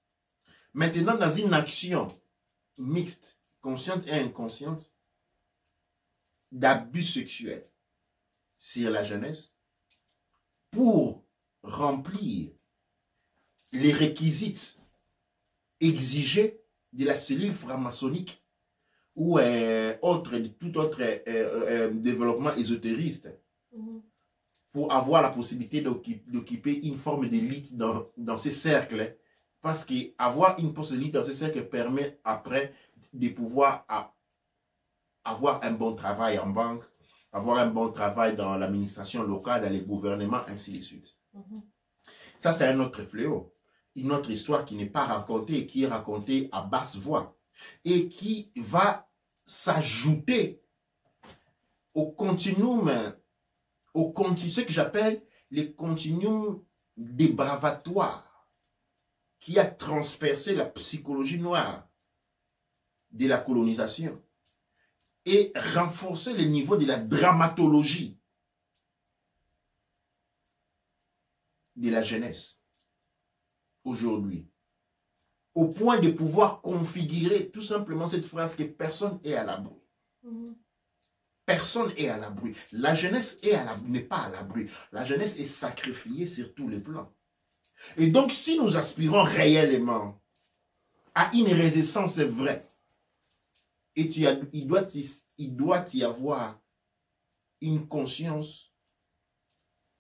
maintenant dans une action mixte, consciente et inconsciente, d'abus sexuels sur la jeunesse pour remplir les réquisites exigés de la cellule franc-maçonnique ou tout autre développement ésotériste pour avoir la possibilité d'occuper une forme d'élite dans ces cercles. Parce qu'avoir une poste d'élite dans ces cercles permet après de pouvoir avoir un bon travail en banque, avoir un bon travail dans l'administration locale, dans les gouvernements, ainsi de suite. Ça, c'est un autre fléau. Une autre histoire qui n'est pas racontée, qui est racontée à basse voix et qui va s'ajouter au continuum, ce que j'appelle les continuums débravatoires qui a transpercé la psychologie noire de la colonisation et renforcé le niveau de la dramatologie de la jeunesse aujourd'hui, au point de pouvoir configurer tout simplement cette phrase que personne n'est à l'abri. Personne n'est à l'abri. La jeunesse n'est pas à l'abri. La jeunesse est sacrifiée sur tous les plans. Et donc, si nous aspirons réellement à une résistance vraie, et il doit y avoir une conscience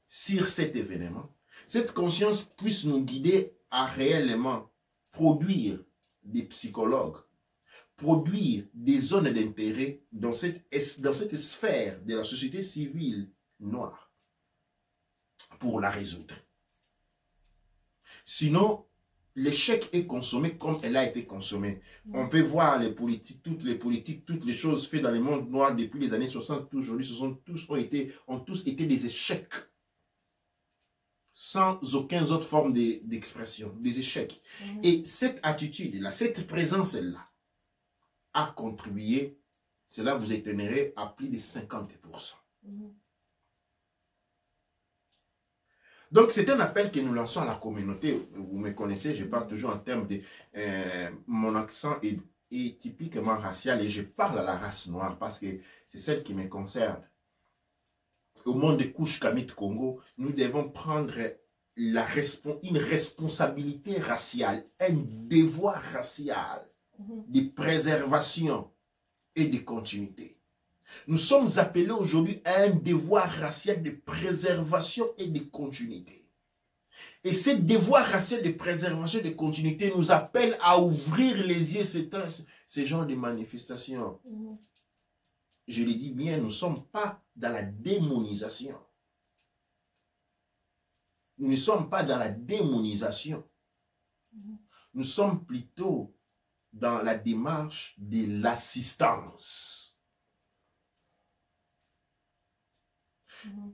sur cet événement, cette conscience puisse nous guider à réellement produire des psychologues, produire des zones d'intérêt dans cette sphère de la société civile noire pour la résoudre. Sinon, l'échec est consommé comme elle a été consommée. On peut voir toutes les choses faites dans le monde noir depuis les années 60, aujourd'hui, ont tous été des échecs. Sans aucune autre forme d'expression, des échecs. Et cette attitude-là, cette présence-là, a contribué, cela vous étonnerait, à plus de 50%. Donc, c'est un appel que nous lançons à la communauté. Vous me connaissez, je parle toujours en termes de... mon accent est typiquement racial et je parle à la race noire parce que c'est celle qui me concerne. Au monde des couches Kamit Congo, nous devons prendre une responsabilité raciale, un devoir racial de préservation et de continuité. Nous sommes appelés aujourd'hui à un devoir racial de préservation et de continuité. Et ce devoir racial de préservation et de continuité nous appelle à ouvrir les yeux sur ce genre de manifestations. Je le dis bien, nous ne sommes pas dans la démonisation. Nous ne sommes pas dans la démonisation. Nous sommes plutôt dans la démarche de l'assistance.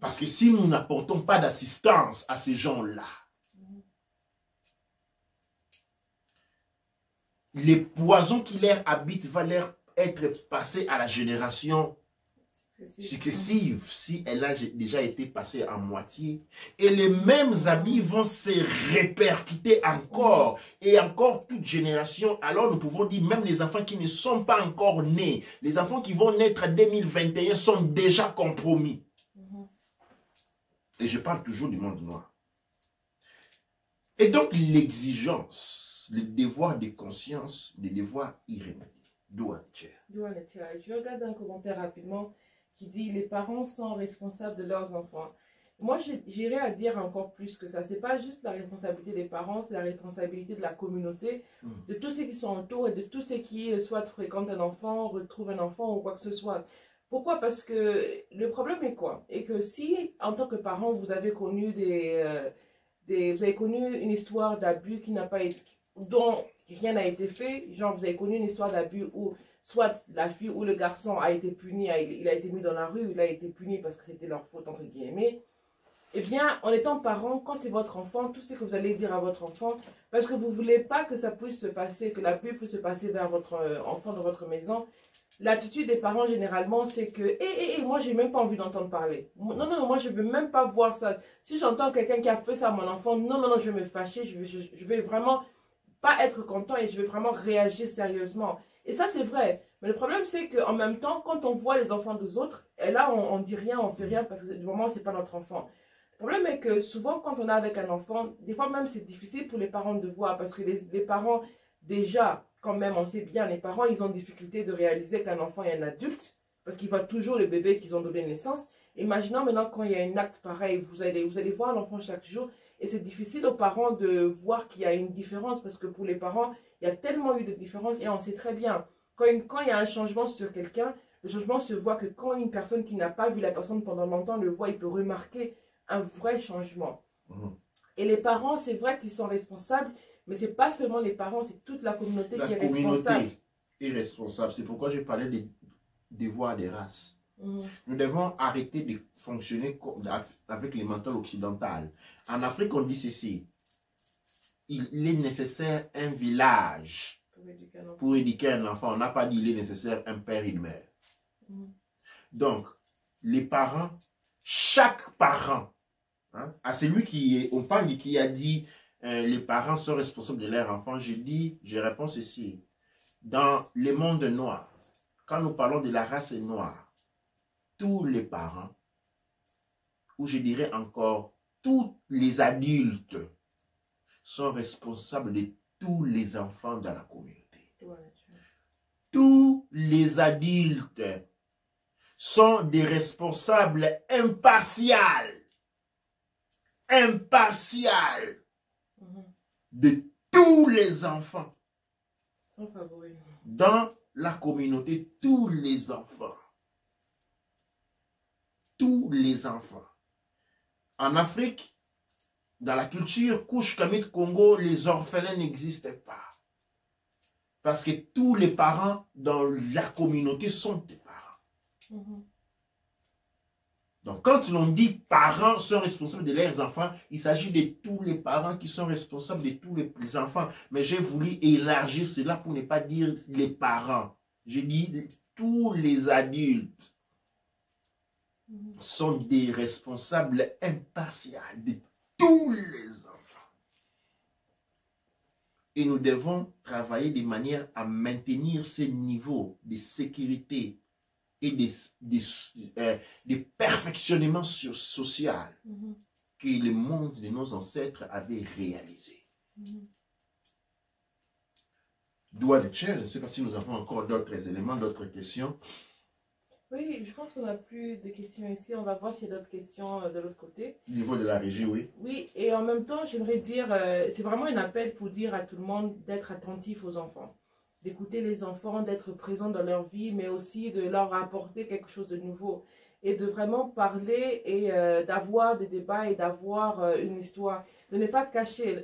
Parce que si nous n'apportons pas d'assistance à ces gens-là, les poisons qui leur habitent vont leur être passés à la génération successive si elle a déjà été passée en moitié. Et les mêmes habits vont se répercuter encore et encore toute génération. Alors nous pouvons dire même les enfants qui ne sont pas encore nés, les enfants qui vont naître en 2021 sont déjà compromis. Et je parle toujours du monde noir. Et donc l'exigence, le devoir de conscience, le devoir irrémédiable. Je regarde un commentaire rapidement qui dit les parents sont responsables de leurs enfants. Moi, j'irais à dire encore plus que ça. C'est pas juste la responsabilité des parents, c'est la responsabilité de la communauté, de tous ceux qui sont autour et de tous ceux qui soit fréquentent un enfant, retrouvent un enfant ou quoi que ce soit. Pourquoi? Parce que le problème est quoi? Et que si, en tant que parent, vous avez connu vous avez connu une histoire d'abus qui n'a pas été, dont rien n'a été fait, genre vous avez connu une histoire d'abus où soit la fille ou le garçon a été puni, il a été mis dans la rue, il a été puni parce que c'était leur faute, entre guillemets. Eh bien, en étant parent, quand c'est votre enfant, tout ce que vous allez dire à votre enfant, parce que vous ne voulez pas que ça puisse se passer, que l'abus puisse se passer vers votre enfant dans votre maison, l'attitude des parents, généralement, c'est que moi, j'ai même pas envie d'entendre parler. Non, moi, je veux même pas voir ça. Si j'entends quelqu'un qui a fait ça à mon enfant, non, je vais me fâcher, je vais vraiment pas être content et je vais vraiment réagir sérieusement. Et ça, c'est vrai. Mais le problème, c'est qu'en même temps, quand on voit les enfants des autres, et là, on dit rien, on fait rien, parce que du moment, c'est pas notre enfant. Le problème est que souvent, quand on est avec un enfant, des fois même, c'est difficile pour les parents de voir, parce que les parents, déjà, quand même, on sait bien, les parents, ils ont difficulté de réaliser qu'un enfant est un adulte, parce qu'ils voient toujours le bébé qu'ils ont donné naissance. Imaginons maintenant quand il y a un acte pareil, vous allez voir l'enfant chaque jour, et c'est difficile aux parents de voir qu'il y a une différence, parce que pour les parents, il y a tellement eu de différences, et on sait très bien, quand il y a un changement sur quelqu'un, le changement se voit que quand une personne qui n'a pas vu la personne pendant longtemps le voit, il peut remarquer un vrai changement. Et les parents, c'est vrai qu'ils sont responsables, mais ce n'est pas seulement les parents, c'est toute la communauté qui est responsable. La communauté est responsable. C'est pourquoi j'ai parlé des devoirs des races. Nous devons arrêter de fonctionner avec les méthodes occidentales. En Afrique, on dit ceci. Il est nécessaire un village pour éduquer un enfant. On n'a pas dit il est nécessaire un père et une mère. Donc, les parents, chaque parent, à celui qui a dit les parents sont responsables de leur enfant, je réponds ceci. Dans le monde noir, quand nous parlons de la race noire, tous les parents, ou je dirais encore, tous les adultes sont responsables de tous les enfants dans la communauté. Tous les adultes sont des responsables impartials de tous les enfants. Dans la communauté, tous les enfants. Tous les enfants. En Afrique, dans la culture Kouch Kamit Congo, les orphelins n'existent pas. Parce que tous les parents dans la communauté sont des parents. Donc, quand l'on dit parents sont responsables de leurs enfants, il s'agit de tous les parents qui sont responsables de tous les enfants. Mais j'ai voulu élargir cela pour ne pas dire les parents. J'ai dit tous les adultes sont des responsables impartials de tous les enfants. Et nous devons travailler de manière à maintenir ce niveau de sécurité et de perfectionnement social que le monde de nos ancêtres avait réalisé. Doigt de Tchèque, je ne sais pas si nous avons encore d'autres éléments, d'autres questions. Oui, je pense qu'on n'a plus de questions ici. On va voir s'il y a d'autres questions de l'autre côté. Au niveau de la régie, oui. Oui, et en même temps, j'aimerais dire, c'est vraiment un appel pour dire à tout le monde d'être attentif aux enfants. D'écouter les enfants, d'être présent dans leur vie, mais aussi de leur apporter quelque chose de nouveau. Et de vraiment parler et d'avoir des débats et d'avoir une histoire. De ne pas cacher.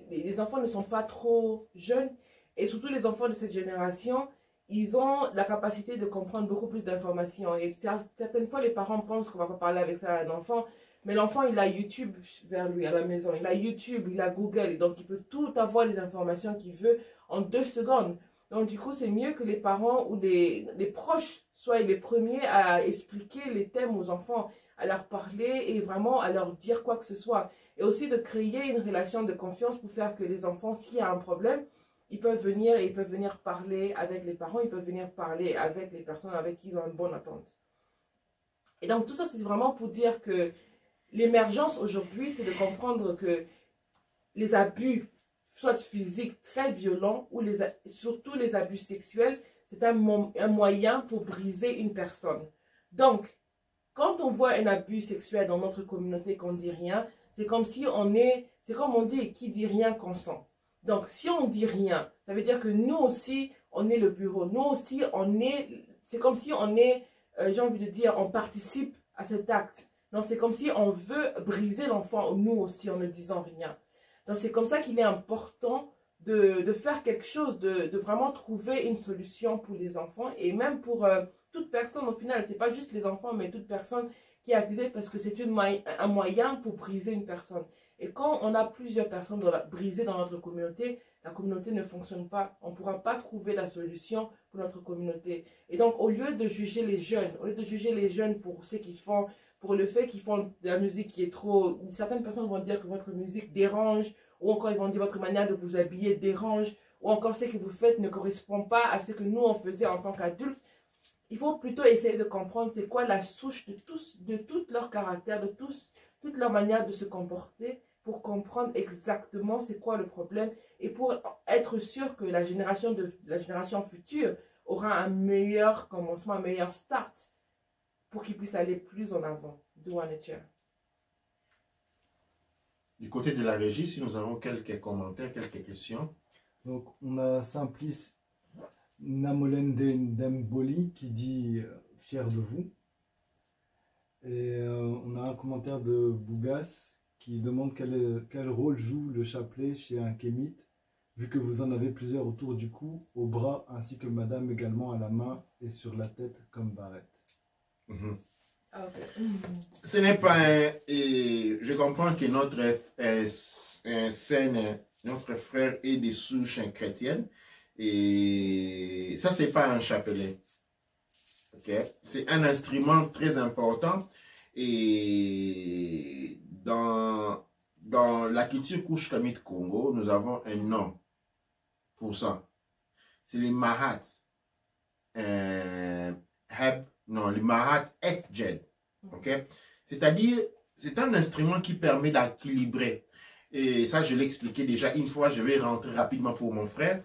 Les enfants ne sont pas trop jeunes. Et surtout les enfants de cette génération, ils ont la capacité de comprendre beaucoup plus d'informations. Et certaines fois, les parents pensent qu'on ne va pas parler avec ça à un enfant. Mais l'enfant, il a YouTube vers lui à la maison. Il a YouTube, il a Google. Et donc, il peut tout avoir les informations qu'il veut en 2 secondes. Donc, du coup, c'est mieux que les parents ou les proches soient les premiers à expliquer les thèmes aux enfants, à leur parler et vraiment à leur dire quoi que ce soit. Et aussi de créer une relation de confiance pour faire que les enfants, s'il y a un problème, ils peuvent venir parler avec les parents, ils peuvent venir parler avec les personnes avec qui ils ont une bonne attente. Et donc, tout ça, c'est vraiment pour dire que l'émergence aujourd'hui, c'est de comprendre que les abus, soit physiques très violents, ou surtout les abus sexuels, c'est un moyen pour briser une personne. Donc, quand on voit un abus sexuel dans notre communauté qu'on ne dit rien, c'est comme si c'est comme on dit, qui dit rien consent. Donc, si on dit rien, ça veut dire que nous aussi, on est le bureau. Nous aussi, c'est comme si on est, j'ai envie de dire, on participe à cet acte. Donc, c'est comme si on veut briser l'enfant, nous aussi, en ne disant rien. Donc, c'est comme ça qu'il est important de faire quelque chose, de vraiment trouver une solution pour les enfants et même pour toute personne au final. Ce n'est pas juste les enfants, mais toute personne qui est accusée parce que c'est un moyen pour briser une personne. Et quand on a plusieurs personnes brisées dans notre communauté, la communauté ne fonctionne pas. On ne pourra pas trouver la solution pour notre communauté. Et donc, au lieu de juger les jeunes, pour ce qu'ils font, pour le fait qu'ils font de la musique qui est trop... Certaines personnes vont dire que votre musique dérange, ou encore ils vont dire votre manière de vous habiller dérange, ou encore ce que vous faites ne correspond pas à ce que nous on faisait en tant qu'adultes. Il faut plutôt essayer de comprendre c'est quoi la souche de tout leur caractère, de toute leur manière de se comporter, pour comprendre exactement c'est quoi le problème et pour être sûr que la génération future aura un meilleur commencement, un meilleur start pour qu'ils puissent aller plus en avant. Du côté de la régie, si nous avons quelques commentaires, quelques questions. Donc, on a Simplice Namolende Ndemboli qui dit fier de vous. Et on a un commentaire de Bougas qui demande quel rôle joue le chapelet chez un kémite, vu que vous en avez plusieurs autour du cou, au bras, ainsi que madame également à la main et sur la tête comme barrette. Ce n'est pas je comprends que notre frère est des souches chrétiennes et ça c'est pas un chapelet, ok, c'est un instrument très important et dans la culture Kush Kamit Congo nous avons un nom pour ça, c'est les Mahat les Mahat Etjed. Okay? C'est-à-dire, c'est un instrument qui permet d'équilibrer. Et ça, je l'ai expliqué déjà une fois, je vais rentrer rapidement pour mon frère.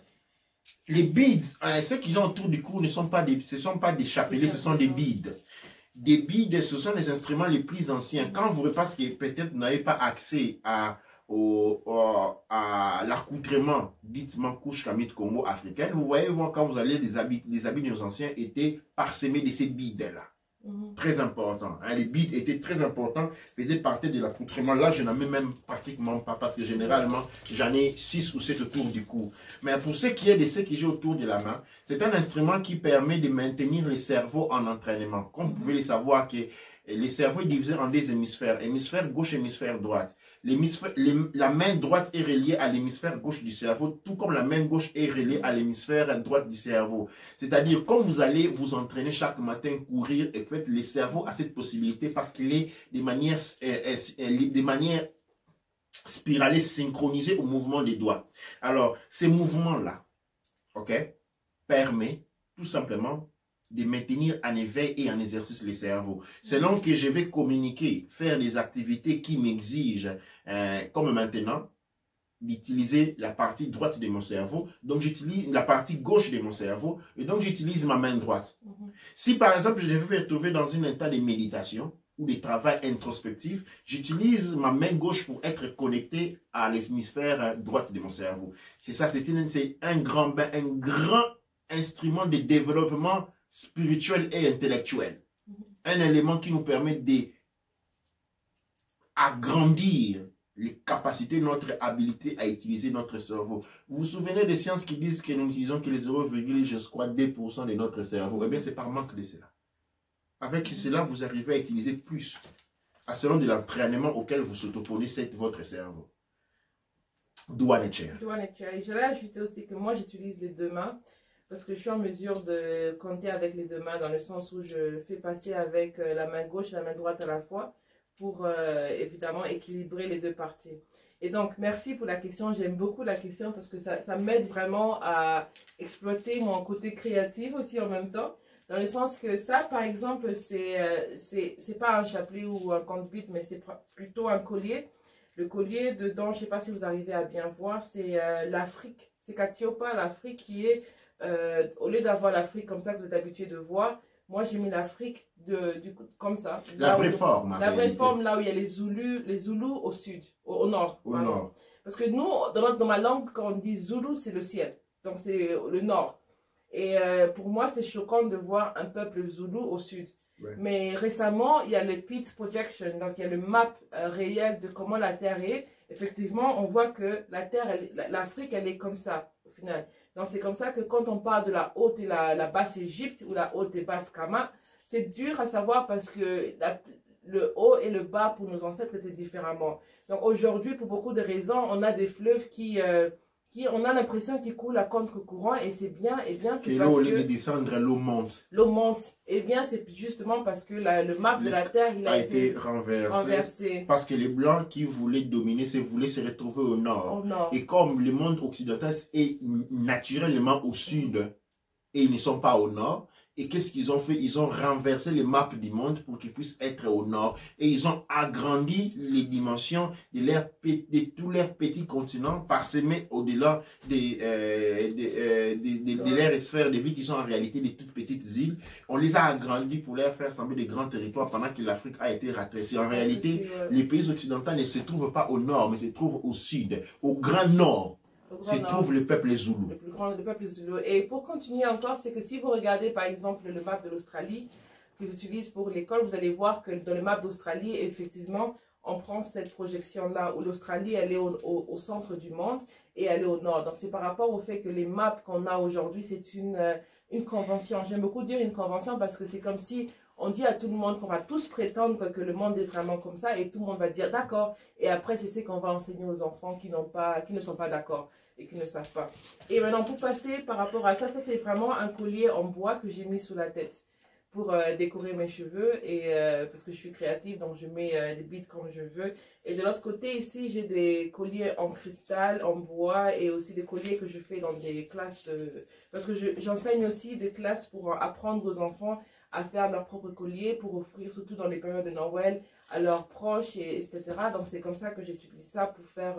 Les beads, ceux qui ont autour du cou, ce ne sont pas des chapelets, ce sont des beads. Des beads, ce sont les instruments les plus anciens. Quand vous, parce que peut-être vous n'avez pas accès à l'accoutrement, dites-moi, couche Kamit Congo africaine, vous voyez, quand vous allez, les habits de nos anciens étaient parsemés de ces beads-là. Très important. Hein, les beads étaient très importants, faisaient partie de l'accoutrement. Là, je n'en ai même pratiquement pas parce que généralement, j'en ai 6 ou 7 autour du cou. Mais pour ce qui est de ceux que j'ai autour de la main, c'est un instrument qui permet de maintenir le cerveau en entraînement. Comme vous pouvez le savoir, que le cerveau est divisé en deux hémisphères, hémisphère gauche et hémisphère droite. La main droite est reliée à l'hémisphère gauche du cerveau, tout comme la main gauche est reliée à l'hémisphère droite du cerveau. C'est-à-dire, quand vous allez vous entraîner chaque matin, courir, et fait, le cerveau a cette possibilité parce qu'il est de manière spiralée, synchronisée au mouvement des doigts. Alors, ces mouvements-là, ok, permet tout simplement de maintenir en éveil et en exercice le cerveau. Selon que je vais communiquer, faire des activités qui m'exigent, comme maintenant, d'utiliser la partie droite de mon cerveau, donc j'utilise la partie gauche de mon cerveau, et donc j'utilise ma main droite. Si par exemple je vais me retrouver dans un état de méditation, ou de travail introspectif, j'utilise ma main gauche pour être connecté à l'hémisphère droite de mon cerveau. C'est ça, c'est un grand instrument de développement spirituel et intellectuel. Un élément qui nous permet d'agrandir les capacités, notre habilité à utiliser notre cerveau. Vous vous souvenez des sciences qui disent que nous n'utilisons que les 0,2% de notre cerveau? Eh bien, c'est par manque de cela. Avec cela, vous arrivez à utiliser plus, à selon de l'entraînement auquel vous s'autoposez votre cerveau. Douane-Cher. Et je vais ajouter aussi que moi, j'utilise les deux mains. Parce que je suis en mesure de compter avec les deux mains dans le sens où je fais passer avec la main gauche et la main droite à la fois pour évidemment équilibrer les deux parties. Et donc, merci pour la question. J'aime beaucoup la question parce que ça m'aide vraiment à exploiter mon côté créatif aussi en même temps. Dans le sens que ça, par exemple, c'est pas un chapelet ou un conduite, mais c'est plutôt un collier. Le collier dedans, je ne sais pas si vous arrivez à bien voir, c'est l'Afrique. C'est Katiopa, l'Afrique qui est au lieu d'avoir l'Afrique comme ça que vous êtes habitué de voir, moi j'ai mis l'Afrique comme ça. La vraie forme. La vraie forme, là où il y a les Zoulous au sud, au nord. Au nord. Parce que nous, dans ma langue, quand on dit Zoulou, c'est le ciel. Donc c'est le nord. Et pour moi, c'est choquant de voir un peuple Zoulou au sud. Ouais. Mais récemment, il y a le Pete's Projection, donc il y a le map réel de comment la Terre est. Effectivement, on voit que la Terre, l'Afrique, elle est comme ça, au final. Donc c'est comme ça que quand on parle de la haute et la basse Égypte, ou la haute et basse Kama, c'est dur à savoir parce que le haut et le bas pour nos ancêtres étaient différemment. Donc aujourd'hui, pour beaucoup de raisons, on a des fleuves qui on a l'impression qu'ils coulent à contre-courant et c'est bien, et bien c'est parce que... au lieu de descendre, l'eau monte. L'eau monte, et bien c'est justement parce que le map de la Terre, il a été renversé. Parce que les Blancs qui voulaient dominer, voulaient se retrouver au nord. Et comme le monde occidental est naturellement au sud, et ils ne sont pas au nord, et qu'est-ce qu'ils ont fait? Ils ont renversé les maps du monde pour qu'ils puissent être au nord. Et ils ont agrandi les dimensions de tous leurs petits continents parsemés au-delà de leurs sphères de vie qui sont en réalité des toutes petites îles. On les a agrandis pour leur faire sembler des grands territoires pendant que l'Afrique a été rattressée. En réalité, les pays occidentaux ne se trouvent pas au nord, mais se trouvent au sud, au grand nord. Se trouve le peuple Zoulou. Le plus grand, le peuple Zoulou. Et pour continuer encore, c'est que si vous regardez par exemple le map de l'Australie qu'ils utilisent pour l'école, vous allez voir que dans le map d'Australie, effectivement, on prend cette projection-là où l'Australie, elle est au centre du monde et elle est au nord. Donc c'est par rapport au fait que les maps qu'on a aujourd'hui, c'est une convention. J'aime beaucoup dire une convention parce que c'est comme si on dit à tout le monde qu'on va tous prétendre que le monde est vraiment comme ça et tout le monde va dire d'accord. Et après, c'est ce qu'on va enseigner aux enfants qui ne sont pas d'accord et qui ne savent pas. Et maintenant, pour passer par rapport à ça, ça c'est vraiment un collier en bois que j'ai mis sous la tête pour décorer mes cheveux et parce que je suis créative, donc je mets des beads comme je veux. Et de l'autre côté ici, j'ai des colliers en cristal, en bois et aussi des colliers que je fais dans des classes parce que j'enseigne aussi des classes pour apprendre aux enfants à faire leur propre collier pour offrir, surtout dans les périodes de Noël, à leurs proches, etc. Donc c'est comme ça que j'utilise ça pour faire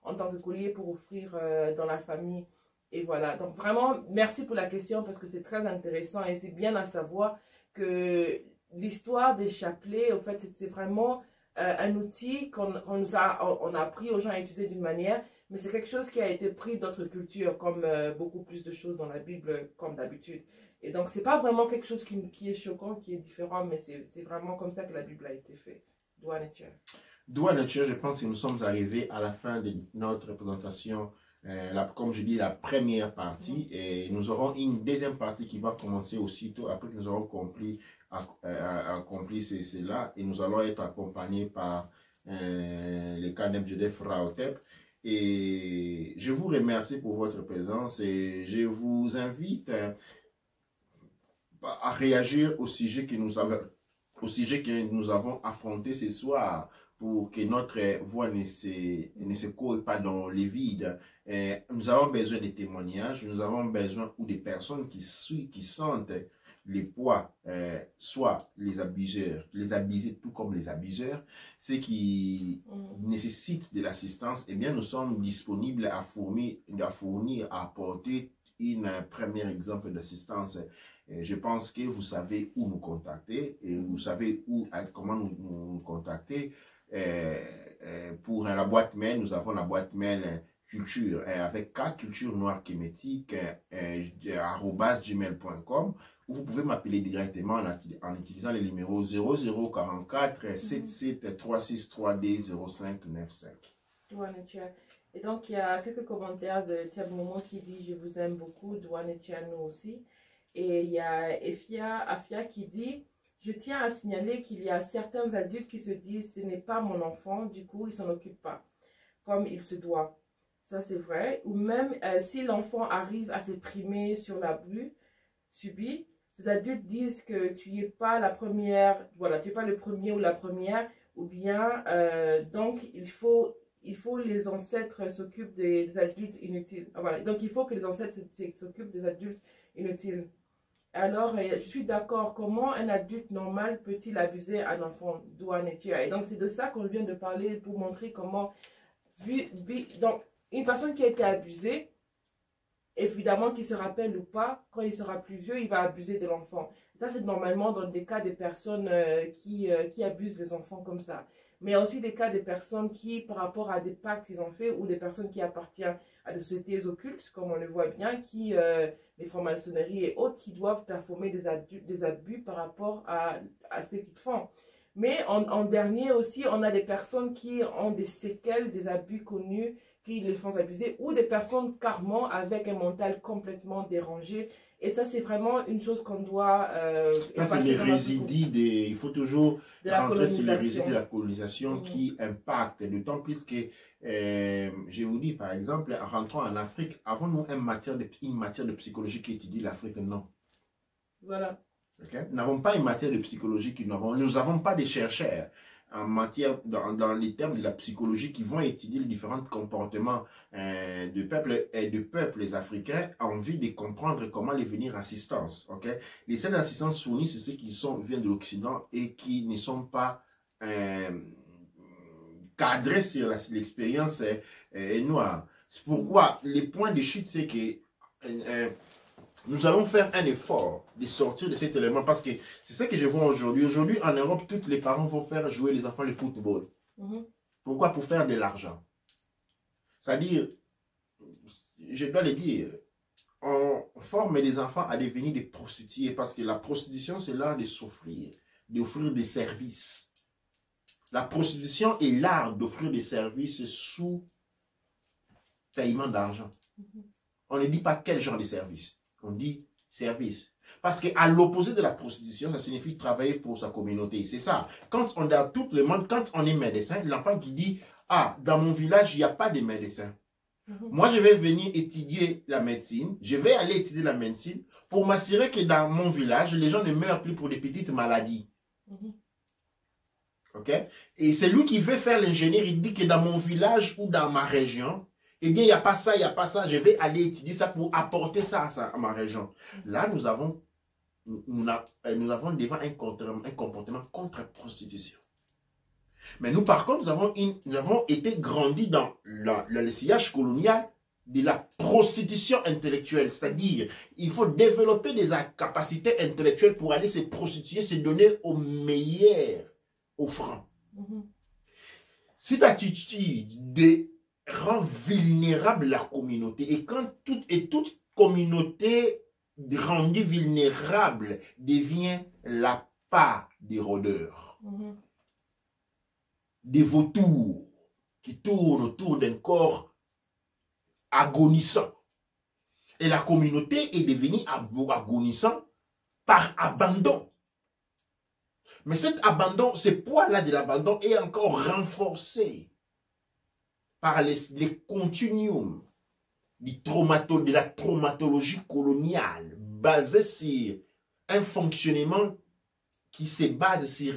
en tant que collier pour offrir dans la famille. Et voilà, donc vraiment, merci pour la question parce que c'est très intéressant et c'est bien à savoir que l'histoire des chapelets, au fait, c'est vraiment un outil qu'on a appris aux gens à utiliser d'une manière, mais c'est quelque chose qui a été pris d'autres cultures, comme beaucoup plus de choses dans la Bible, comme d'habitude. Et donc, c'est pas vraiment quelque chose qui est choquant, qui est différent, mais c'est vraiment comme ça que la Bible a été faite. Douane et Tia. Douane et Tia, je pense que nous sommes arrivés à la fin de notre présentation. Comme je dis, la première partie, et nous aurons une deuxième partie qui va commencer aussitôt après que nous aurons accompli cela, et nous allons être accompagnés par le Caneb Jodef Raotep. Et je vous remercie pour votre présence et je vous invite à réagir au sujet que nous avons affronté ce soir, pour que notre voix ne se court pas dans les vides. Nous avons besoin de témoignages, nous avons besoin ou des personnes qui sentent les poids, soit les abuseurs, les abusés tout comme les abuseurs, ceux qui nécessitent de l'assistance, eh bien nous sommes disponibles à fournir, à apporter un premier exemple d'assistance. Je pense que vous savez où nous contacter et vous savez comment nous contacter. Pour la boîte mail, nous avons la boîte mail culture avec K, culture noire kémétique @gmail.com, où vous pouvez m'appeler directement en utilisant le numéro 0044 77 363D 0595. Et donc il y a quelques commentaires de Thiab Momo qui dit je vous aime beaucoup, Douane et Tia nous aussi. Et il y a Afia qui dit je tiens à signaler qu'il y a certains adultes qui se disent ce n'est pas mon enfant, du coup, il ne s'en occupe pas, comme il se doit. Ça, c'est vrai. Ou même si l'enfant arrive à s'exprimer sur l'abus subi, ces adultes disent que tu n'es pas la première, voilà, tu n'es pas le premier ou la première, ou bien, donc, il faut les ancêtres s'occupent des adultes inutiles. Voilà. Donc, il faut que les ancêtres s'occupent des adultes inutiles. Alors, je suis d'accord. Comment un adulte normal peut-il abuser un enfant? Douane et Tia. Et donc, c'est de ça qu'on vient de parler pour montrer comment, donc, une personne qui a été abusée, évidemment qu'il se rappelle ou pas, quand il sera plus vieux, il va abuser de l'enfant. Ça, c'est normalement dans des cas des personnes qui abusent des enfants comme ça. Mais il y a aussi des cas des personnes qui, par rapport à des pactes qu'ils ont fait, ou des personnes qui appartiennent à des sociétés occultes, comme on le voit bien, qui, les francs-maçonneries et autres, qui doivent performer des abus par rapport à ce qu'ils font. Mais en dernier aussi, on a des personnes qui ont des séquelles, des abus connus, qui les font abuser, ou des personnes carrément avec un mental complètement dérangé. Et ça, c'est vraiment une chose qu'on doit... ça, c'est les résidus il faut toujours rentrer sur les résidus de la colonisation qui impactent, d'autant plus que, je vous dis, par exemple, en rentrant en Afrique, avons-nous une matière de psychologie qui étudie l'Afrique? Non. Voilà. Okay? Nous n'avons pas une matière de psychologie nous n'avons pas des chercheurs en matière, dans les termes de la psychologie qui vont étudier les différents comportements de peuples africains en vue de comprendre comment les venir assistance. Okay? Les seules assistances fournies, c'est ceux qui viennent de l'Occident et qui ne sont pas cadrés sur l'expérience noire. C'est pourquoi les points de chute, c'est que nous allons faire un effort de sortir de cet élément parce que c'est ça que je vois aujourd'hui. Aujourd'hui, en Europe, tous les parents vont faire jouer les enfants le football. Pourquoi? Pour faire de l'argent. C'est-à-dire, je dois le dire, on forme les enfants à devenir des prostituées parce que la prostitution, c'est l'art de s'offrir, d'offrir des services. La prostitution est l'art d'offrir des services sous paiement d'argent. On ne dit pas quel genre de service. On dit service. Parce qu'à l'opposé de la prostitution, ça signifie travailler pour sa communauté. C'est ça. Quand on dans tout le monde, quand on est médecin, l'enfant qui dit, ah, dans mon village, il n'y a pas de médecin. Moi, je vais venir étudier la médecine. Je vais aller étudier la médecine pour m'assurer que dans mon village, les gens ne meurent plus pour des petites maladies. OK? Et c'est lui qui veut faire l'ingénieur. Il dit que dans mon village ou dans ma région, eh bien, il n'y a pas ça, il n'y a pas ça. Je vais aller étudier ça pour apporter ça à ma région. Là, nous avons devant un comportement contre la prostitution. Mais nous, par contre, nous avons été grandis dans le sillage colonial de la prostitution intellectuelle. C'est-à-dire, il faut développer des capacités intellectuelles pour aller se prostituer, se donner au meilleur offrant. Cette attitude rend vulnérable la communauté. Et quand toute communauté rendue vulnérable devient la part des rôdeurs, des vautours qui tournent autour d'un corps agonisant. Et la communauté est devenue agonisante par abandon. Mais cet abandon, ce poids-là de l'abandon est encore renforcé par les continuums de la traumatologie coloniale basée sur un fonctionnement qui se base sur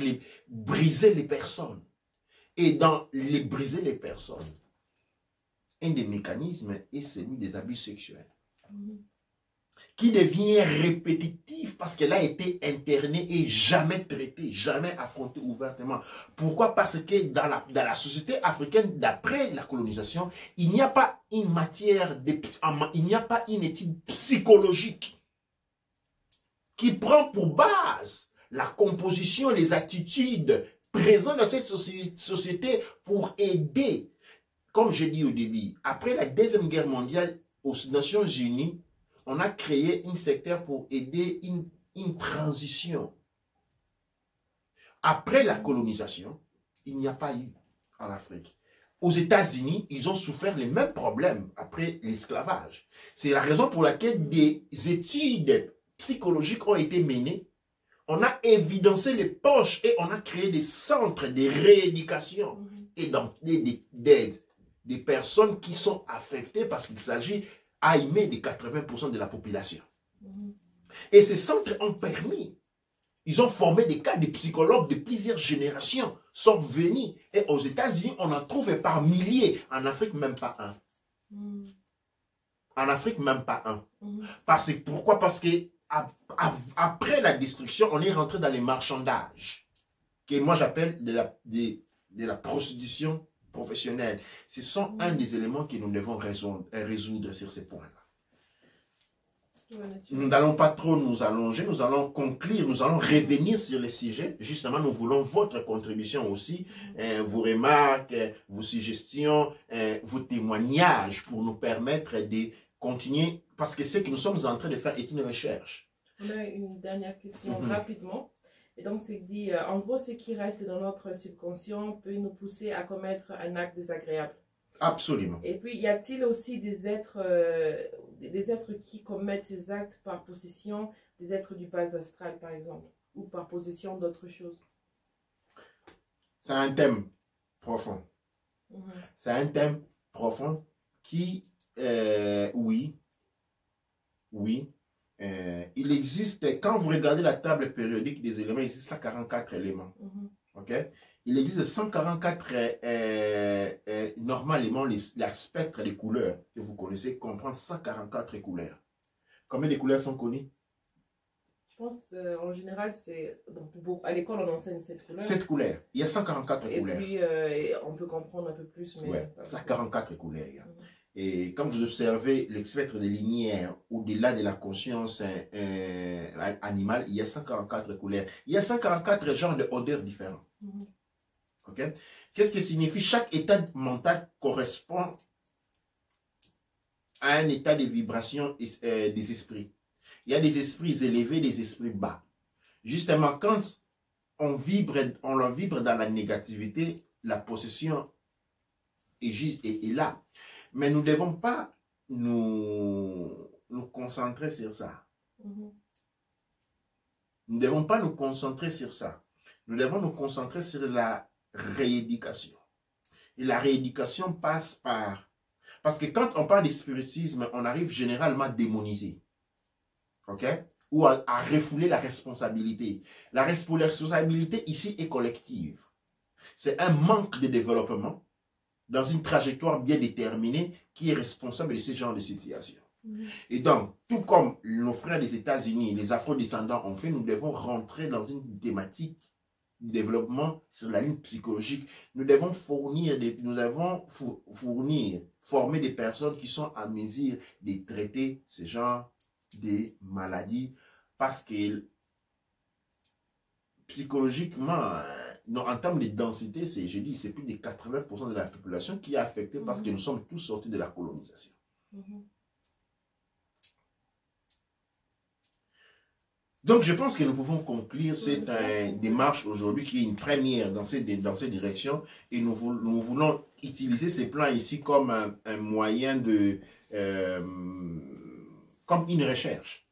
briser les personnes. Et dans les briser les personnes, un des mécanismes est celui des abus sexuels, qui devient répétitif parce qu'elle a été internée et jamais traitée, jamais affrontée ouvertement. Pourquoi? Parce que dans la société africaine, d'après la colonisation, il n'y a pas une il n'y a pas une étude psychologique qui prend pour base la composition, les attitudes présentes dans cette société pour aider. Comme j'ai dit au début, après la Deuxième Guerre mondiale, aux Nations Unies, on a créé un secteur pour aider une transition. Après la colonisation, il n'y a pas eu en Afrique. Aux États-Unis, ils ont souffert les mêmes problèmes après l'esclavage. C'est la raison pour laquelle des études psychologiques ont été menées. On a évidencé les poches et on a créé des centres de rééducation et d'aide des personnes qui sont affectées parce qu'il s'agit à aimer de 80% de la population. Et ces centres ont permis, ils ont formé des cas de psychologues de plusieurs générations, sont venus. Et aux États-Unis, on en trouve par milliers. En Afrique, même pas un. En Afrique, même pas un. Pourquoi? Parce que après la destruction, on est rentré dans les marchandages, que moi j'appelle de la prostitution professionnelle. Ce sont un des éléments que nous devons résoudre sur ces points-là. Nous n'allons pas trop nous allonger, nous allons conclure, nous allons revenir sur le sujet. Justement, nous voulons votre contribution aussi, vos remarques, vos suggestions, vos témoignages pour nous permettre de continuer, parce que ce que nous sommes en train de faire est une recherche. On a une dernière question rapidement. Et donc, c'est dit, en gros, ce qui reste dans notre subconscient peut nous pousser à commettre un acte désagréable. Absolument. Et puis, y a-t-il aussi des êtres qui commettent ces actes par possession, des êtres du bas astral, par exemple, ou par possession d'autres choses? C'est un thème profond. C'est un thème profond qui, oui, il existe, quand vous regardez la table périodique des éléments, il existe 144 éléments. Ok? Il existe 144, normalement, le spectre des couleurs que vous connaissez comprend 144 couleurs. Combien de couleurs sont connues? Je pense, en général, c'est... à l'école, on enseigne 7 couleurs. 7 couleurs. Il y a 144 couleurs. Et puis, on peut comprendre un peu plus. Mais ouais, 144 couleurs. Et quand vous observez le spectre des lumières au-delà de la conscience animale, il y a 144 couleurs. Il y a 144 genres d'odeurs différents. Okay? Qu'est-ce que signifie? Chaque état mental correspond à un état de vibration des esprits. Il y a des esprits élevés, des esprits bas. Justement, quand on leur vibre dans la négativité, la possession est là. Mais nous ne devons pas nous concentrer sur ça. Nous ne devons pas nous concentrer sur ça. Nous devons nous concentrer sur la rééducation. Et la rééducation passe par... Parce que quand on parle de spiritisme, on arrive généralement à démoniser. OK? Ou à refouler la responsabilité. La responsabilité ici est collective. C'est un manque de développement dans une trajectoire bien déterminée qui est responsable de ce genre de situation. Et donc, tout comme nos frères des États-Unis, les afro-descendants ont fait, nous devons rentrer dans une thématique de développement sur la ligne psychologique. Nous devons former des personnes qui sont à mesure de traiter ce genre de maladies parce que psychologiquement, en termes de densité, je dis, c'est plus de 80% de la population qui est affectée parce que nous sommes tous sortis de la colonisation. Donc, je pense que nous pouvons conclure cette démarche aujourd'hui qui est une première dans cette direction et nous voulons utiliser ces plans ici comme un moyen de... comme une recherche.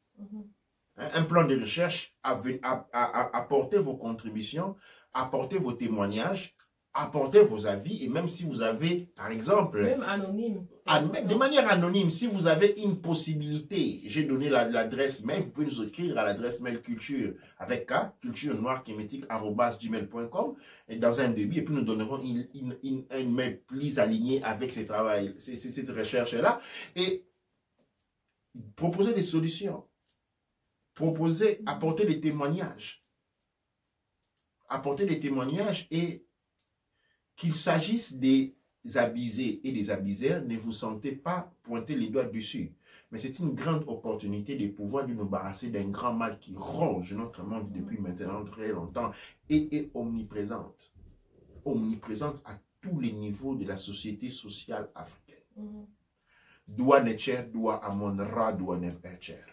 Un plan de recherche, apportez vos contributions, apportez vos témoignages, apportez vos avis, et même si vous avez, par exemple... Même anonyme. De manière anonyme, si vous avez une possibilité, j'ai donné l'adresse mail, vous pouvez nous écrire à l'adresse mail culture, avec K, culturenoirkémétique@gmail.com, et dans un débit, et puis nous donnerons un mail plus aligné avec cette recherche-là, et proposer des solutions. Apporter des témoignages. Apporter des témoignages et qu'il s'agisse des abusés et des abuseurs, ne vous sentez pas pointer les doigts dessus. Mais c'est une grande opportunité de pouvoir nous débarrasser d'un grand mal qui ronge notre monde depuis maintenant très longtemps et est omniprésente. Omniprésente à tous les niveaux de la société sociale africaine. Doua Necher, Doua Amon Ra, Doua Never Cher.